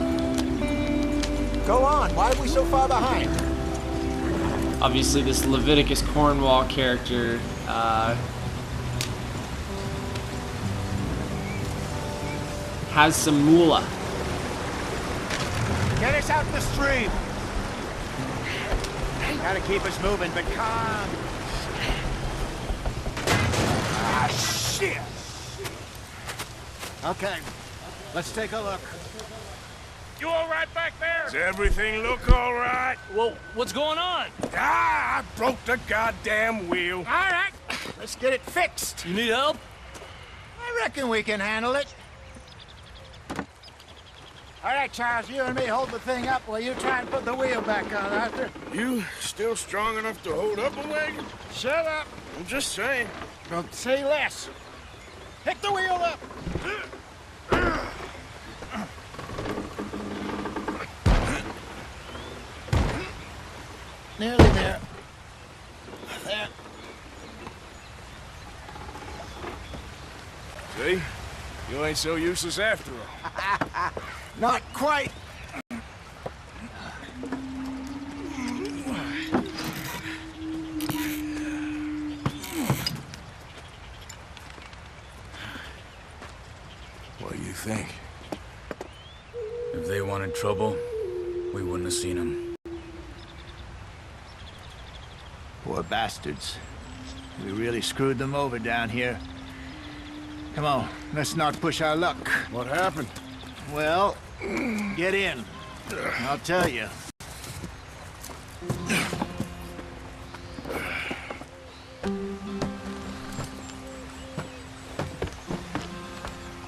Go on, why are we so far behind? Obviously, this Leviticus Cornwall character has some moolah. Get us out the stream. Gotta keep us moving, but calm. Ah, shit. Okay, let's take a look. You all right back there? Does everything look all right? Well, what's going on? Ah, I broke the goddamn wheel. All right, let's get it fixed. You need help? I reckon we can handle it. All right, Charles, you and me hold the thing up while you try and put the wheel back on, Arthur. You still strong enough to hold up a wagon? Shut up. I'm just saying. Don't say less. Pick the wheel up. Nearly there. There. See? You ain't so useless after all. Not quite. What do you think? If they wanted trouble, we wouldn't have seen them. Poor bastards. We really screwed them over down here. Come on, let's not push our luck. What happened? Well, get in. I'll tell you.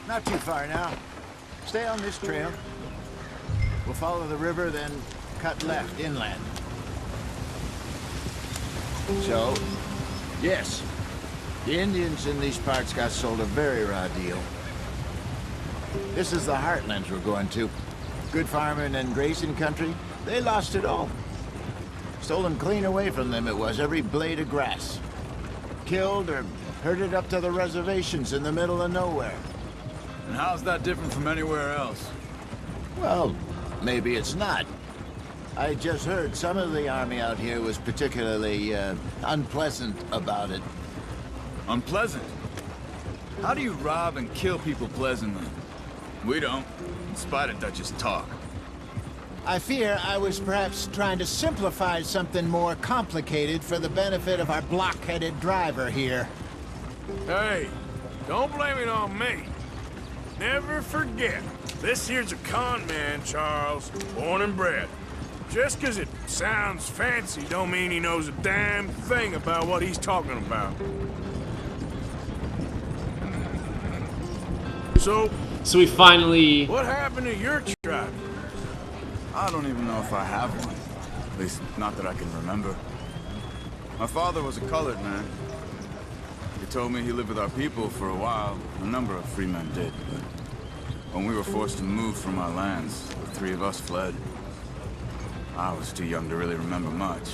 Not too far now. Stay on this trail. We'll follow the river, then cut left inland. So, yes, the Indians in these parts got sold a very raw deal. This is the heartlands we're going to. Good farming and grazing country, they lost it all. Stolen clean away from them it was, every blade of grass. Killed or herded up to the reservations in the middle of nowhere. And how's that different from anywhere else? Well, maybe it's not. I just heard some of the army out here was particularly unpleasant about it. Unpleasant? How do you rob and kill people pleasantly? We don't, in spite of Dutch's talk. I fear I was perhaps trying to simplify something more complicated for the benefit of our block-headed driver here. Hey, don't blame it on me. Never forget, this here's a con man, Charles, born and bred. Just 'cause it sounds fancy don't mean he knows a damn thing about what he's talking about. So we finally... What happened to your tribe? I don't even know if I have one. At least, not that I can remember. My father was a colored man. He told me he lived with our people for a while. A number of free men did, but when we were forced to move from our lands, the three of us fled. I was too young to really remember much.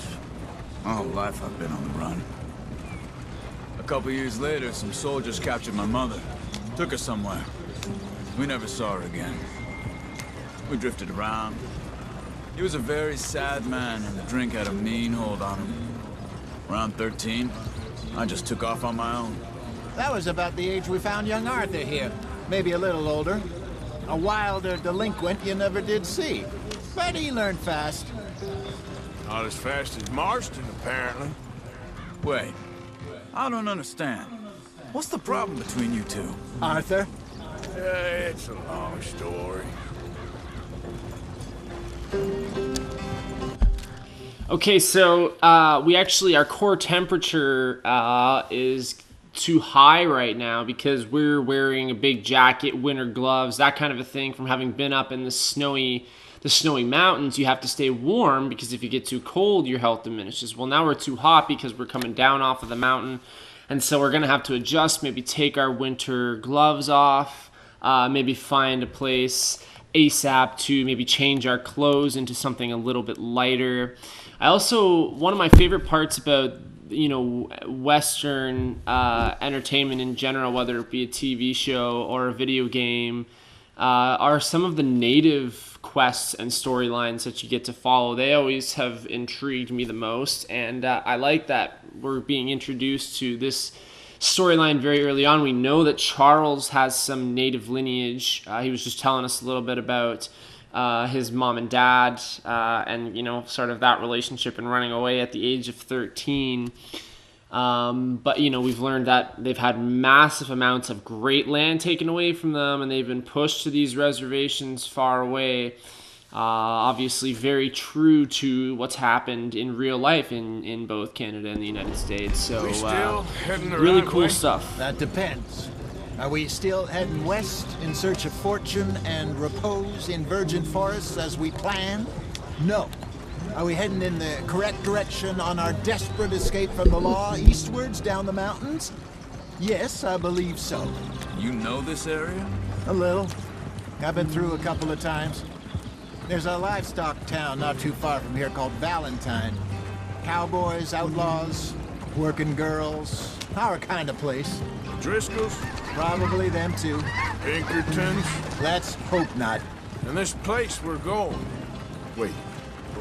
My whole life I've been on the run. A couple years later, some soldiers captured my mother. Took her somewhere. We never saw her again. We drifted around. He was a very sad man, and the drink had a mean hold on him. Around 13, I just took off on my own. That was about the age we found young Arthur here. Maybe a little older. A wilder delinquent you never did see. But he learned fast. Not as fast as Marston, apparently. Wait, I don't understand. What's the problem between you two? Arthur? It's a long story. Okay, so we actually, our core temperature is too high right now because we're wearing a big jacket, winter gloves, that kind of a thing. From having been up in the snowy mountains, you have to stay warm because if you get too cold, your health diminishes. Well, now we're too hot because we're coming down off of the mountain, and so we're gonna have to adjust, maybe take our winter gloves off, maybe find a place ASAP to maybe change our clothes into something a little bit lighter. I also, one of my favorite parts about, you know, Western entertainment in general, whether it be a TV show or a video game, are some of the native quests and storylines that you get to follow. They always have intrigued me the most, and I like that we're being introduced to this storyline very early on. We know that Charles has some native lineage. He was just telling us a little bit about his mom and dad, and, you know, sort of that relationship and running away at the age of 13. But, you know, we've learned that they've had massive amounts of great land taken away from them, and they've been pushed to these reservations far away. Obviously very true to what's happened in real life in both Canada and the United States. So we still heading the really right cool way? stuff. That depends. Are we still heading west in search of fortune and repose in virgin forests as we planned? No. Are we heading in the correct direction on our desperate escape from the law eastwards down the mountains? Yes, I believe so. You know this area? A little. I've been through a couple of times. There's a livestock town not too far from here called Valentine. Cowboys, outlaws, working girls, our kind of place. Driscoll's? Probably them too. Pinkertons? Let's hope not. And this place we're going. Wait,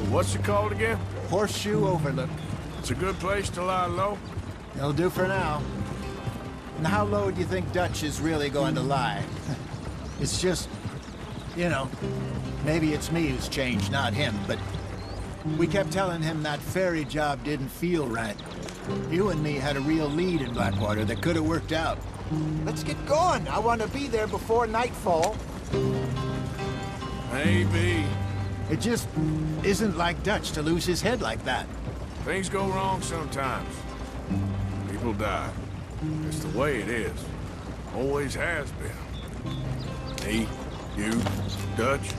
what's it called again? Horseshoe Overlook. It's a good place to lie low? It'll do for now. And how low do you think Dutch is really going to lie? It's just, you know, maybe it's me who's changed, not him, but we kept telling him that ferry job didn't feel right. You and me had a real lead in Blackwater that could have worked out. Let's get going. I want to be there before nightfall. Maybe. It just isn't like Dutch to lose his head like that. Things go wrong sometimes. People die. It's the way it is. Always has been. Me, you, Dutch.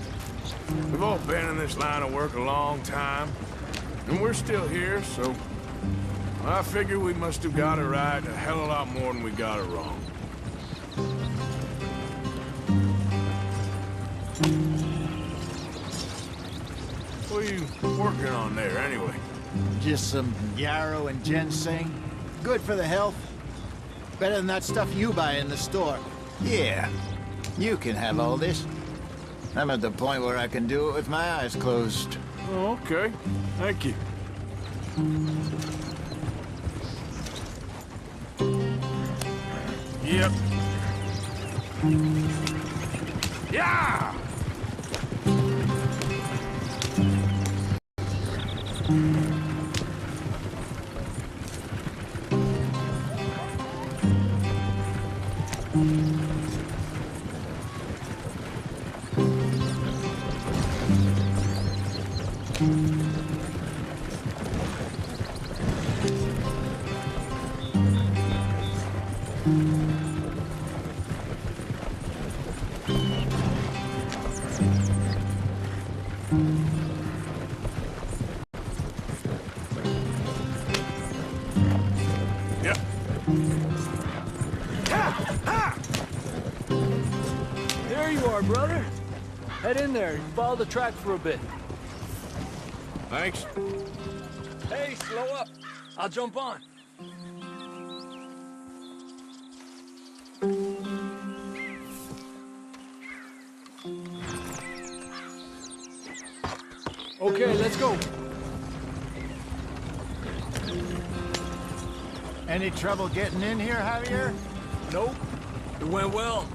We've all been in this line of work a long time. And we're still here, so I figure we must have got it right a hell of a lot more than we got it wrong. What are you working on there, anyway? Just some yarrow and ginseng. Good for the health. Better than that stuff you buy in the store. Yeah, you can have all this. I'm at the point where I can do it with my eyes closed. Oh, okay. Thank you. Yep. Yeah! you are, brother. Head in there and follow the track for a bit. Thanks. Hey, slow up. I'll jump on. Okay, let's go. Any trouble getting in here, Javier? Nope. It went well.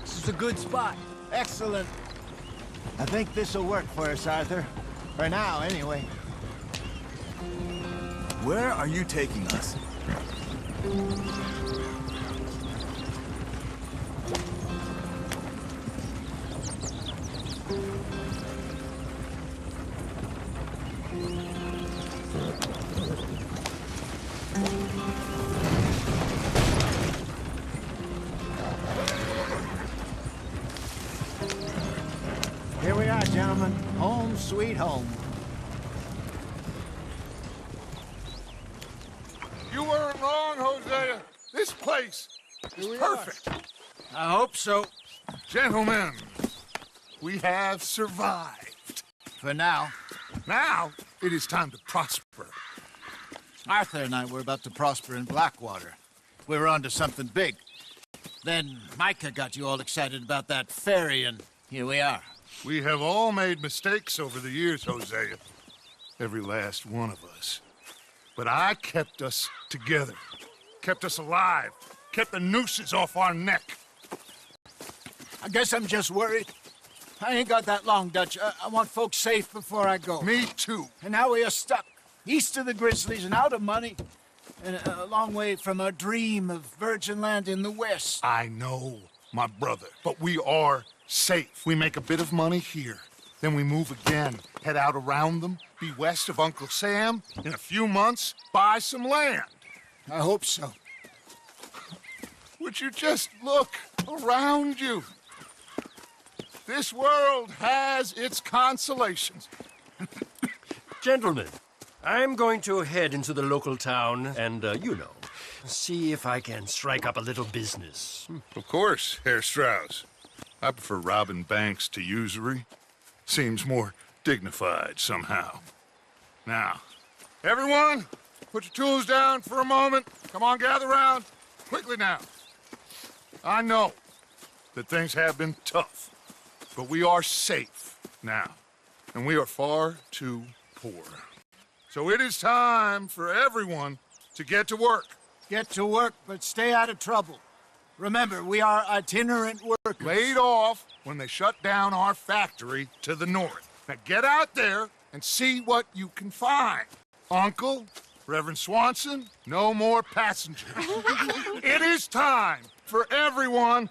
This is a good spot. Excellent. I think this'll work for us, Arthur. For now, anyway. Where are you taking us? Here we are, gentlemen. Home sweet home. You weren't wrong, Hosea. This place is perfect. I hope so. Gentlemen, we have survived. For now. Now, it is time to prosper. Arthur and I were about to prosper in Blackwater. We were onto something big. Then Micah got you all excited about that ferry, and here we are. We have all made mistakes over the years, Hosea. Every last one of us. But I kept us together. Kept us alive. Kept the nooses off our neck. I guess I'm just worried. I ain't got that long, Dutch. I want folks safe before I go. Me too. And now we are stuck. East of the Grizzlies and out of money. And a long way from our dream of virgin land in the west. I know, my brother. But we are safe. We make a bit of money here. Then we move again. Head out around them. Be west of Uncle Sam. In a few months, buy some land. I hope so. Would you just look around you? This world has its consolations. Gentlemen, I'm going to head into the local town and, see if I can strike up a little business. Of course, Herr Strauss. I prefer robbing banks to usury. Seems more dignified somehow. Now, everyone, put your tools down for a moment. Come on, gather round. Quickly now. I know that things have been tough, but we are safe now, and we are far too poor. So it is time for everyone to get to work. Get to work, but stay out of trouble. Remember, we are itinerant workers. Laid off when they shut down our factory to the north. Now get out there and see what you can find. Uncle, Reverend Swanson, no more passengers. It is time for everyone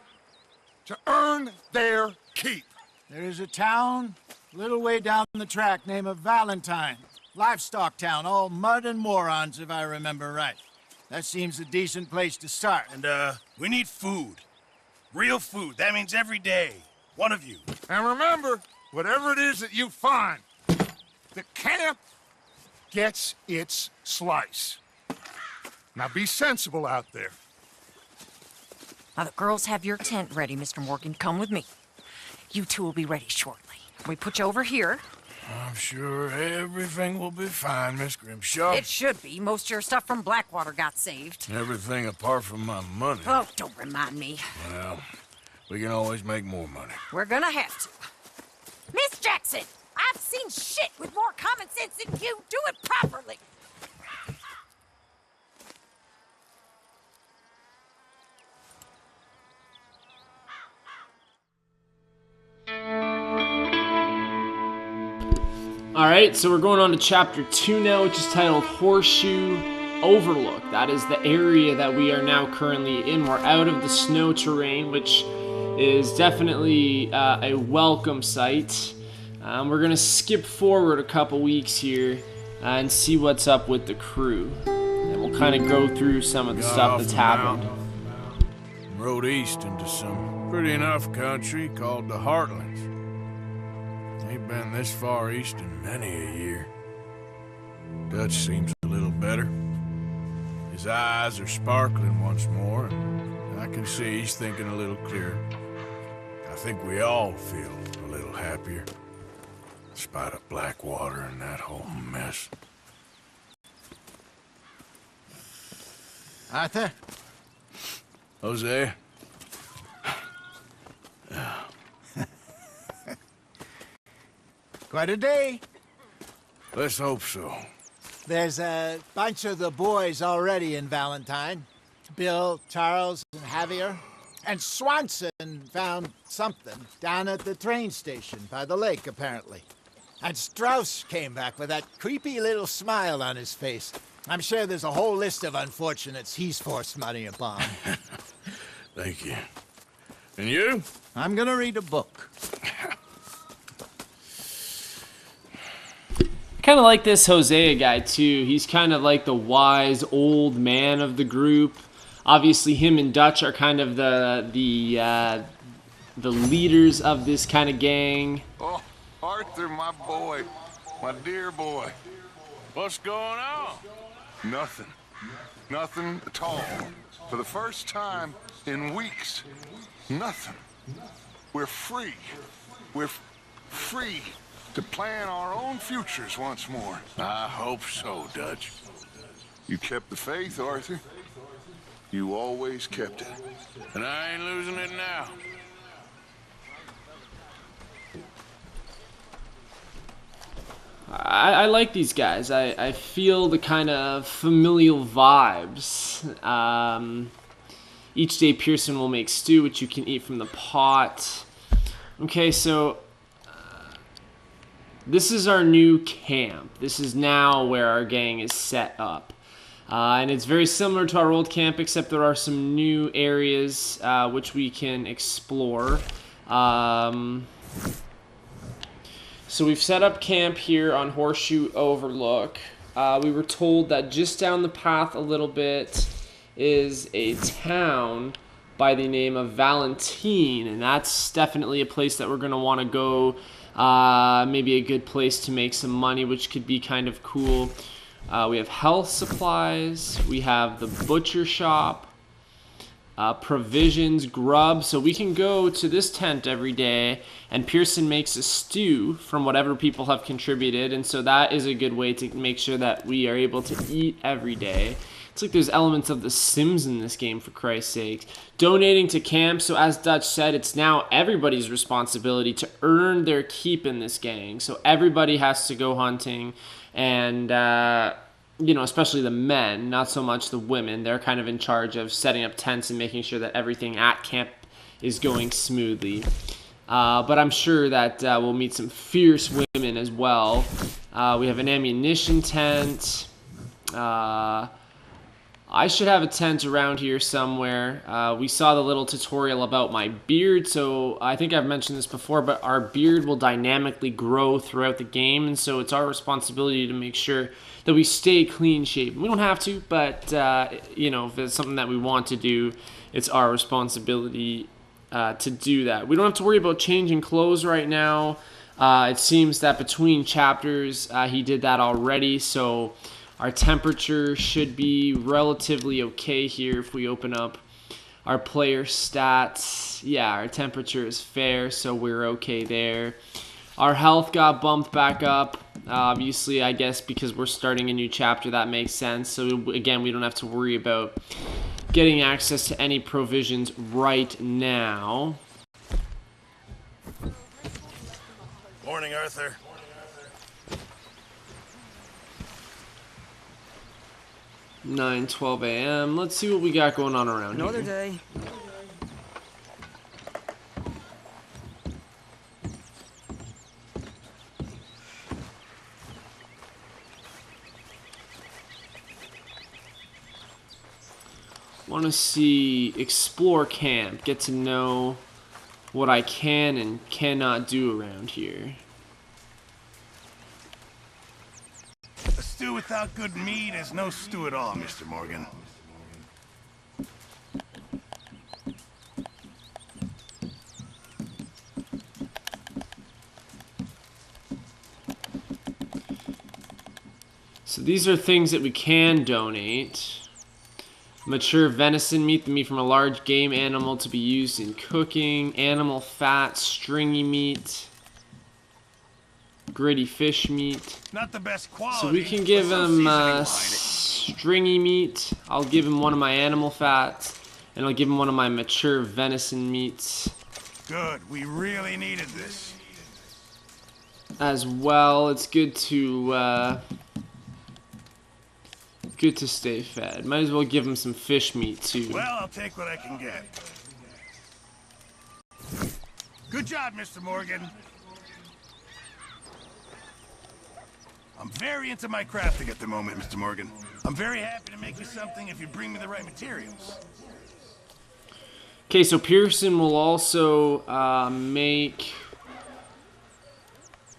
to earn their keep. There is a town a little way down the track named Valentine. Livestock town, all mud and morons, if I remember right. That seems a decent place to start. And, we need food. Real food. That means every day. One of you. And remember, whatever it is that you find, the camp gets its slice. Now be sensible out there. Now, the girls have your tent ready, Mr. Morgan. Come with me. You two will be ready shortly. We put you over here. I'm sure everything will be fine, Miss Grimshaw. It should be. Most of your stuff from Blackwater got saved. Everything apart from my money. Oh, don't remind me. Well, we can always make more money. We're gonna have to. Miss Jackson, I've seen shit with more common sense than you. Do it properly. Alright, so we're going on to chapter 2 now, which is titled Horseshoe Overlook. That is the area that we are now currently in. We're out of the snow terrain, which is definitely a welcome sight. We're going to skip forward a couple weeks here and see what's up with the crew. And we'll kind of go through some of the stuff that's happened. Rode east into some pretty enough country called the Heartlands. Ain't been this far east in many a year. Dutch seems a little better. His eyes are sparkling once more, and I can see he's thinking a little clearer. I think we all feel a little happier. In spite of Blackwater and that whole mess. Arthur? Jose? Quite a day. Let's hope so. There's a bunch of the boys already in Valentine. Bill, Charles, and Javier. And Swanson found something down at the train station by the lake, apparently. And Strauss came back with that creepy little smile on his face. I'm sure there's a whole list of unfortunates he's forced money upon. Thank you. And you? I'm gonna read a book. Kind of like this Hosea guy too. He's kind of like the wise old man of the group. Obviously, him and Dutch are kind of the leaders of this kind of gang. Oh, Arthur, my boy, my dear boy. What's going on? Nothing. Nothing at all. For the first time in weeks. Nothing. We're free. We're free to plan our own futures once more. I hope so, Dutch. You kept the faith, Arthur. You always kept it. And I ain't losing it now. I like these guys. I feel the kind of familial vibes. Each day Pearson will make stew, which you can eat from the pot. Okay, so this is our new camp. This is now where our gang is set up. And it's very similar to our old camp, except there are some new areas which we can explore. So we've set up camp here on Horseshoe Overlook. We were told that just down the path a little bit is a town by the name of Valentine, and that's definitely a place that we're going to want to go. Maybe a good place to make some money, which could be kind of cool. We have health supplies, we have the butcher shop, provisions, grub, so we can go to this tent every day and Pearson makes a stew from whatever people have contributed, and so that is a good way to make sure that we are able to eat every day. It's like there's elements of The Sims in this game, for Christ's sake. Donating to camp, so as Dutch said, it's now everybody's responsibility to earn their keep in this gang, so everybody has to go hunting. And, you know, especially the men, not so much the women. They're kind of in charge of setting up tents and making sure that everything at camp is going smoothly. But I'm sure that we'll meet some fierce women as well. We have an ammunition tent. I should have a tent around here somewhere. We saw the little tutorial about my beard, so I think I've mentioned this before, but our beard will dynamically grow throughout the game, and so it's our responsibility to make sure that we stay clean shaven. We don't have to, but you know, if it's something that we want to do, it's our responsibility to do that. We don't have to worry about changing clothes right now. It seems that between chapters, he did that already, so our temperature should be relatively okay here if we open up our player stats. Yeah, our temperature is fair, so we're okay there. Our health got bumped back up. Obviously, I guess because we're starting a new chapter, that makes sense. So again, we don't have to worry about getting access to any provisions right now. Morning, Arthur. – 9:12 a.m. Let's see what we got going on around Another here. day. Want to see, explore camp, get to know what I can and cannot do around here. A stew without good meat is no stew at all, Mr. Morgan. So these are things that we can donate. Mature venison meat, the meat from a large game animal to be used in cooking. Animal fat, stringy meat. Gritty fish meat. Not the best quality. So we can give him stringy meat. I'll give him one of my animal fats. And I'll give him one of my mature venison meats. Good. We really needed this. As well, it's good to stay fed. Might as well give him some fish meat too. Well, I'll take what I can get. Good job, Mr. Morgan. I'm very into my crafting at the moment, Mr. Morgan. I'm very happy to make you something if you bring me the right materials. Okay, so Pearson will also make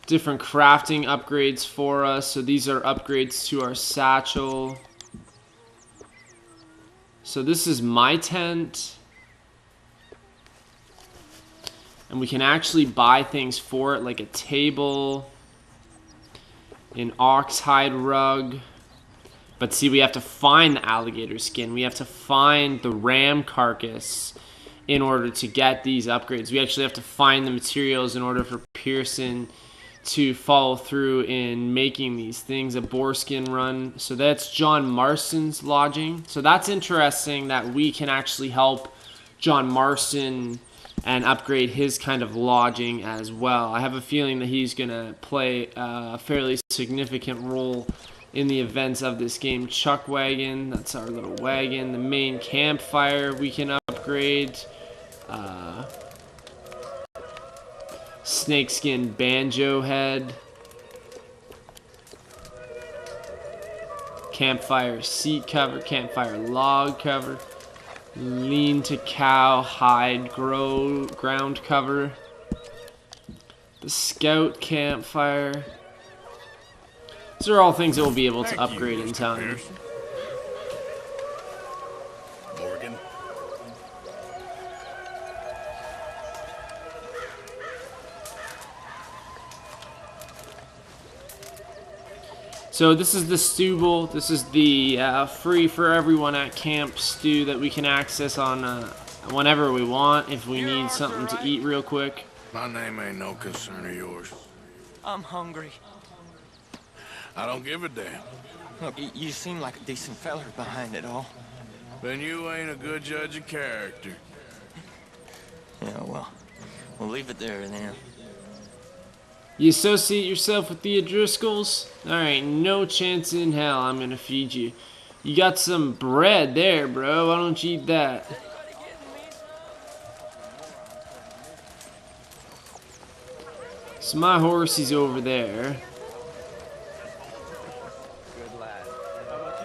different crafting upgrades for us. So these are upgrades to our satchel. So this is my tent. And we can actually buy things for it, like a table, an oxhide rug. But see, we have to find the alligator skin. We have to find the ram carcass in order to get these upgrades. We actually have to find the materials in order for Pearson to follow through in making these things. A boar skin run. So that's John Marston's lodging. So that's interesting that we can actually help John Marston and upgrade his kind of lodging as well. I have a feeling that he's going to play a fairly significant role in the events of this game. Chuck wagon, that's our little wagon. The main campfire we can upgrade. Snakeskin banjo head. Campfire seat cover, campfire log cover. Lean to cow hide ground cover. The scout campfire. These are all things that we'll be able to upgrade in time. Morgan. So this is the stewable. This is the free for everyone at camp stew that we can access on whenever we want if we need something to eat real quick. My name ain't no concern of yours. I'm hungry. I don't give a damn. Look, you seem like a decent feller behind it all. Then you ain't a good judge of character. Yeah, well, we'll leave it there then. You associate yourself with the O'Driscolls? Alright, no chance in hell I'm gonna feed you. You got some bread there, bro. Why don't you eat that? So my horse is over there. Good lad. How about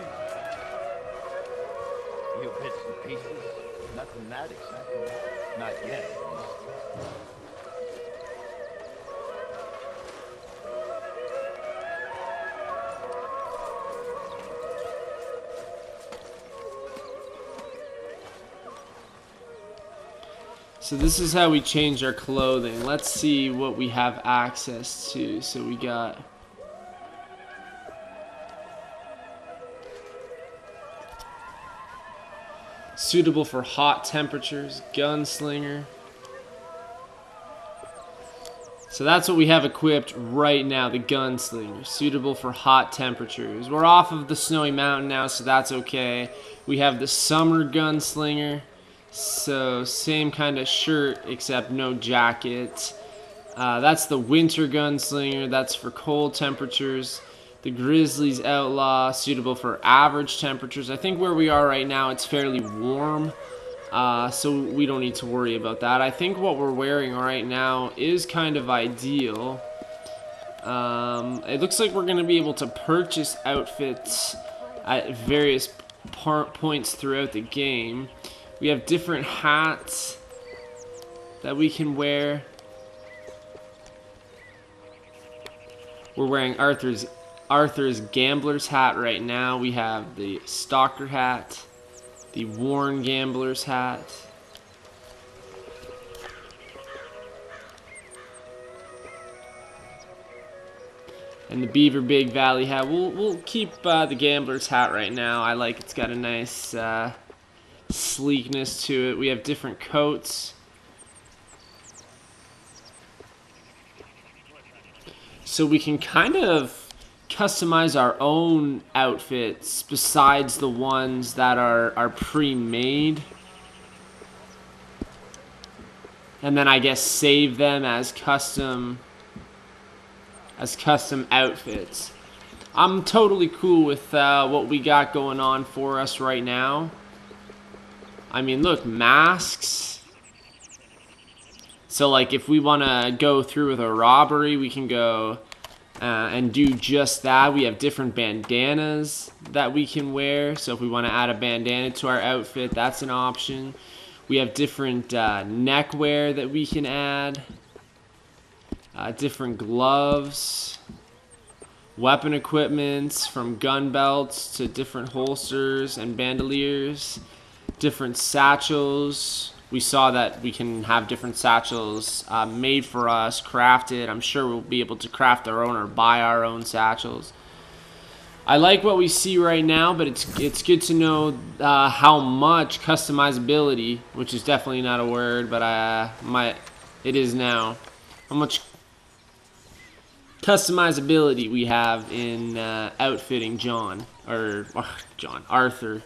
you? You bits and pieces? Nothing that exciting. Not yet. So this is how we change our clothing. Let's see what we have access to. So we got suitable for hot temperatures, gunslinger. So that's what we have equipped right now, the gunslinger, suitable for hot temperatures. We're off of the snowy mountain now, so that's okay. We have the summer gunslinger. So same kind of shirt except no jacket. That's the winter gunslinger. That's for cold temperatures. The Grizzlies Outlaw, suitable for average temperatures. I think where we are right now it's fairly warm, so we don't need to worry about that. I think what we're wearing right now is kind of ideal. It looks like we're going to be able to purchase outfits at various points throughout the game. We have different hats that we can wear. We're wearing Arthur's gambler's hat right now. We have the stalker hat, the worn gambler's hat. And the Beaver Big Valley hat. We'll keep the gambler's hat right now. I like it's got a nice sleekness to it. We have different coats. So we can kind of customize our own outfits besides the ones that are pre-made. And then I guess save them as custom outfits. I'm totally cool with what we got going on for us right now. I mean, look, masks. So like if we want to go through with a robbery, we can go and do just that. We have different bandanas that we can wear. So if we want to add a bandana to our outfit, that's an option. We have different neckwear that we can add. Different gloves. Weapon equipments, from gun belts to different holsters and bandoliers. Different satchels. We saw that we can have different satchels made for us, crafted. I'm sure we'll be able to craft our own or buy our own satchels. I like what we see right now, but it's good to know how much customizability, which is definitely not a word, but it is now, how much customizability we have in outfitting Arthur.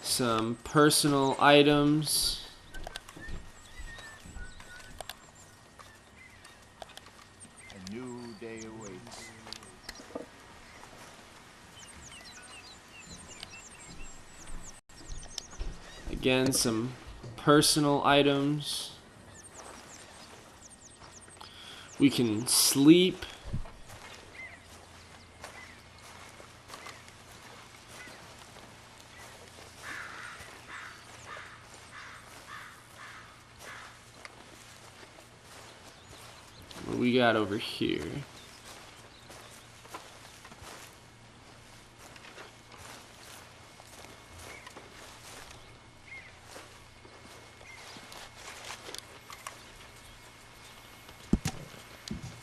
Some personal items. A new day awaits. Again, some personal items. We can sleep. What do we got over here?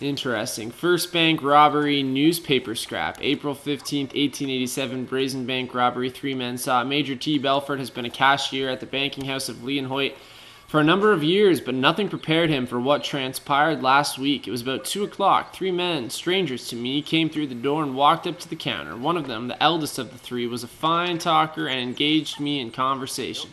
Interesting. First bank robbery, newspaper scrap. April 15th, 1887, brazen bank robbery. 3 men saw. Major T. Belford has been a cashier at the banking house of Lee and Hoyt for a number of years, but nothing prepared him for what transpired last week. It was about 2 o'clock. 3 men, strangers to me, came through the door and walked up to the counter. One of them, the eldest of the 3, was a fine talker and engaged me in conversation.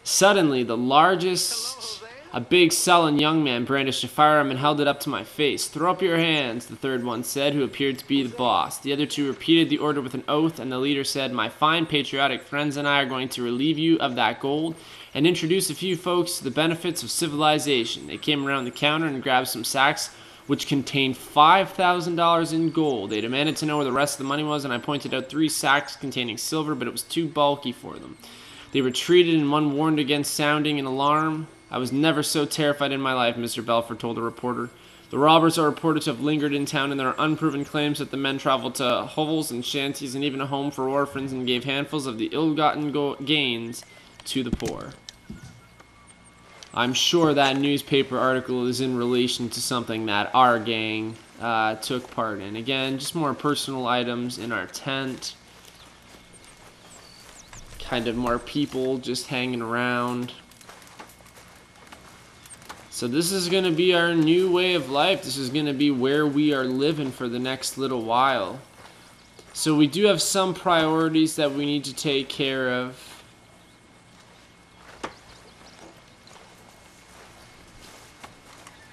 Suddenly, the largest, a big, sullen young man, brandished a firearm and held it up to my face. "Throw up your hands," the third one said, who appeared to be the boss. The other 2 repeated the order with an oath, and the leader said, "My fine patriotic friends and I are going to relieve you of that gold and introduce a few folks to the benefits of civilization." They came around the counter and grabbed some sacks which contained $5,000 in gold. They demanded to know where the rest of the money was, and I pointed out 3 sacks containing silver, but it was too bulky for them. They retreated, and one warned against sounding an alarm. "I was never so terrified in my life," Mr. Belford told a reporter. "The robbers are reported to have lingered in town, and there are unproven claims that the men traveled to hovels and shanties and even a home for orphans and gave handfuls of the ill-gotten gains to the poor." I'm sure that newspaper article is in relation to something that our gang took part in. Again, just more personal items in our tent. Kind of more people just hanging around. So this is going to be our new way of life. This is going to be where we are living for the next little while. So we do have some priorities that we need to take care of.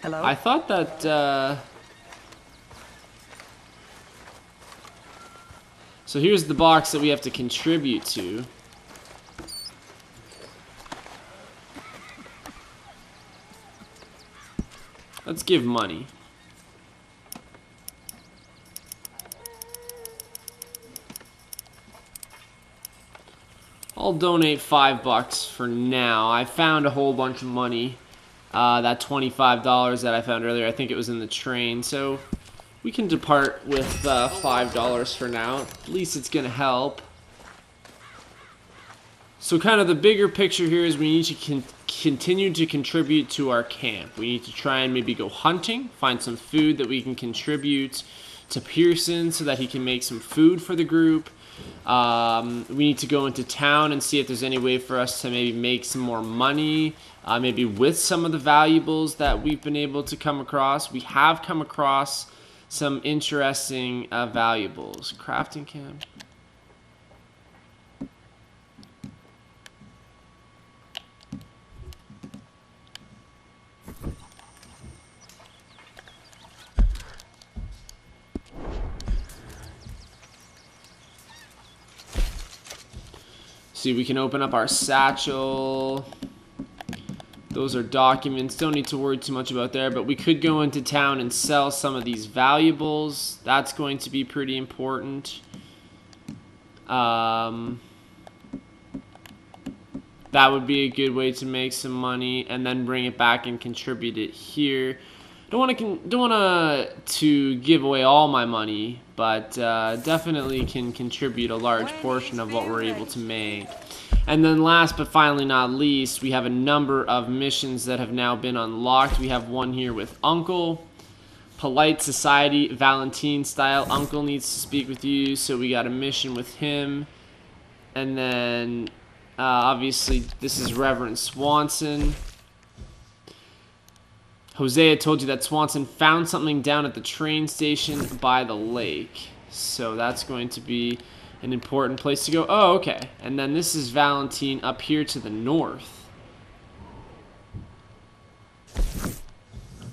Hello? I thought that, so here's the box that we have to contribute to. Let's give money. I'll donate $5 for now. I found a whole bunch of money. That $25 that I found earlier, I think it was in the train. So we can depart with $5 for now. At least it's gonna help. So kind of the bigger picture here is we need to continue to contribute to our camp. We need to try and maybe go hunting, find some food that we can contribute to Pearson so that he can make some food for the group. We need to go into town and see if there's any way for us to maybe make some more money, maybe with some of the valuables that we've been able to come across. We have come across some interesting valuables. Crafting camp. See, we can open up our satchel. Those are documents. Don't need to worry too much about there, but we could go into town and sell some of these valuables. That's going to be pretty important. That would be a good way to make some money and then bring it back and contribute it here. Don't want to give away all my money, but definitely can contribute a large portion of what we're able to make. And then last but finally not least, we have a number of missions that have now been unlocked. We have one here with Uncle. Polite Society, Valentine style. Uncle needs to speak with you, so we got a mission with him. And then obviously this is Reverend Swanson. Hosea told you that Swanson found something down at the train station by the lake. So that's going to be an important place to go. Oh, okay. And then this is Valentine up here to the north.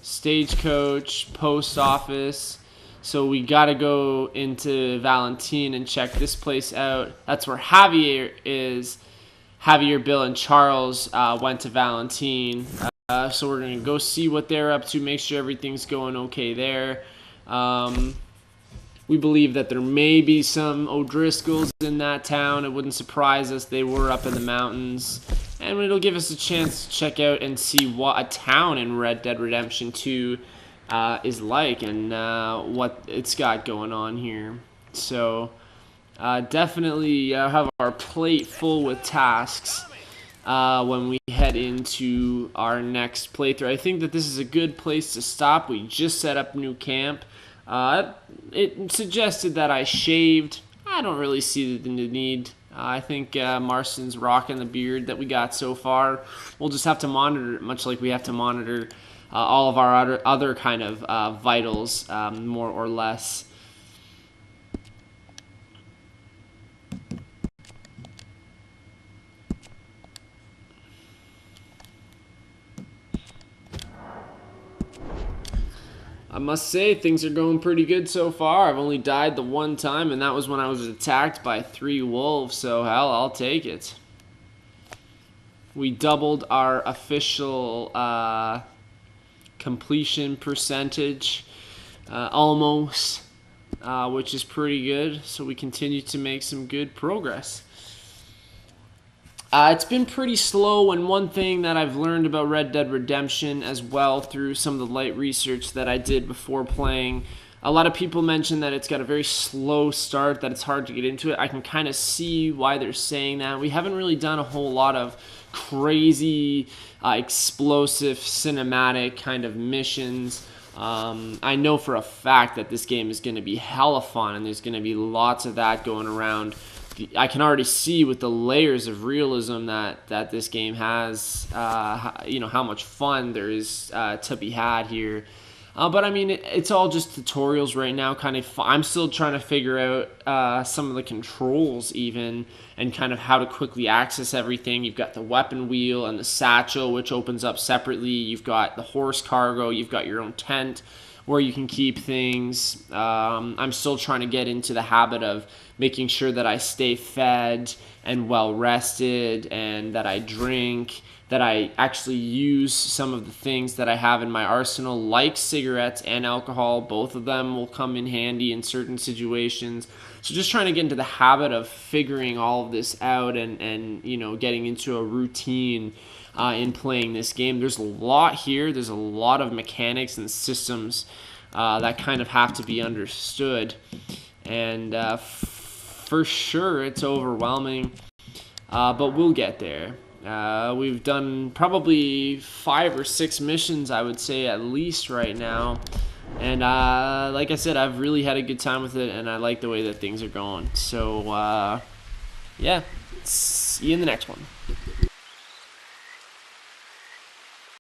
Stagecoach, post office. So we got to go into Valentine and check this place out. That's where Javier is. Javier, Bill, and Charles went to Valentine. So we're going to go see what they're up to, make sure everything's going okay there. We believe that there may be some O'Driscolls in that town. It wouldn't surprise us. They were up in the mountains. And it'll give us a chance to check out and see what a town in Red Dead Redemption 2 is like and what it's got going on here. So definitely have our plate full with tasks when we head into our next playthrough. I think that this is a good place to stop. We just set up new camp. It suggested that I shaved. I don't really see the need. I think Marston's rocking the beard that we got so far. We'll just have to monitor it, much like we have to monitor all of our other kind of vitals, more or less. I must say, things are going pretty good so far. I've only died the one time, and that was when I was attacked by 3 wolves, so hell, I'll take it. We doubled our official completion percentage, almost, which is pretty good, so we continue to make some good progress. It's been pretty slow, and one thing that I've learned about Red Dead Redemption as well through some of the light research that I did before playing, a lot of people mention that it's got a very slow start, that it's hard to get into it. I can kind of see why they're saying that. We haven't really done a whole lot of crazy, explosive, cinematic kind of missions. I know for a fact that this game is going to be hella fun, and there's going to be lots of that going around. I can already see with the layers of realism that this game has, you know, how much fun there is to be had here. But I mean, it's all just tutorials right now. Kind of, I'm still trying to figure out some of the controls even, and kind of how to quickly access everything. You've got the weapon wheel and the satchel, which opens up separately. You've got the horse cargo. You've got your own tent where you can keep things. I'm still trying to get into the habit of making sure that I stay fed and well rested, and that I drink, that I actually use some of the things that I have in my arsenal, like cigarettes and alcohol. Both of them will come in handy in certain situations. So just trying to get into the habit of figuring all of this out and you know, getting into a routine in playing this game. There's a lot here. There's a lot of mechanics and systems that kind of have to be understood. And for sure, it's overwhelming. but we'll get there. We've done probably 5 or 6 missions, I would say, at least right now. And like I said, I've really had a good time with it, and I like the way that things are going. So, yeah, see you in the next one.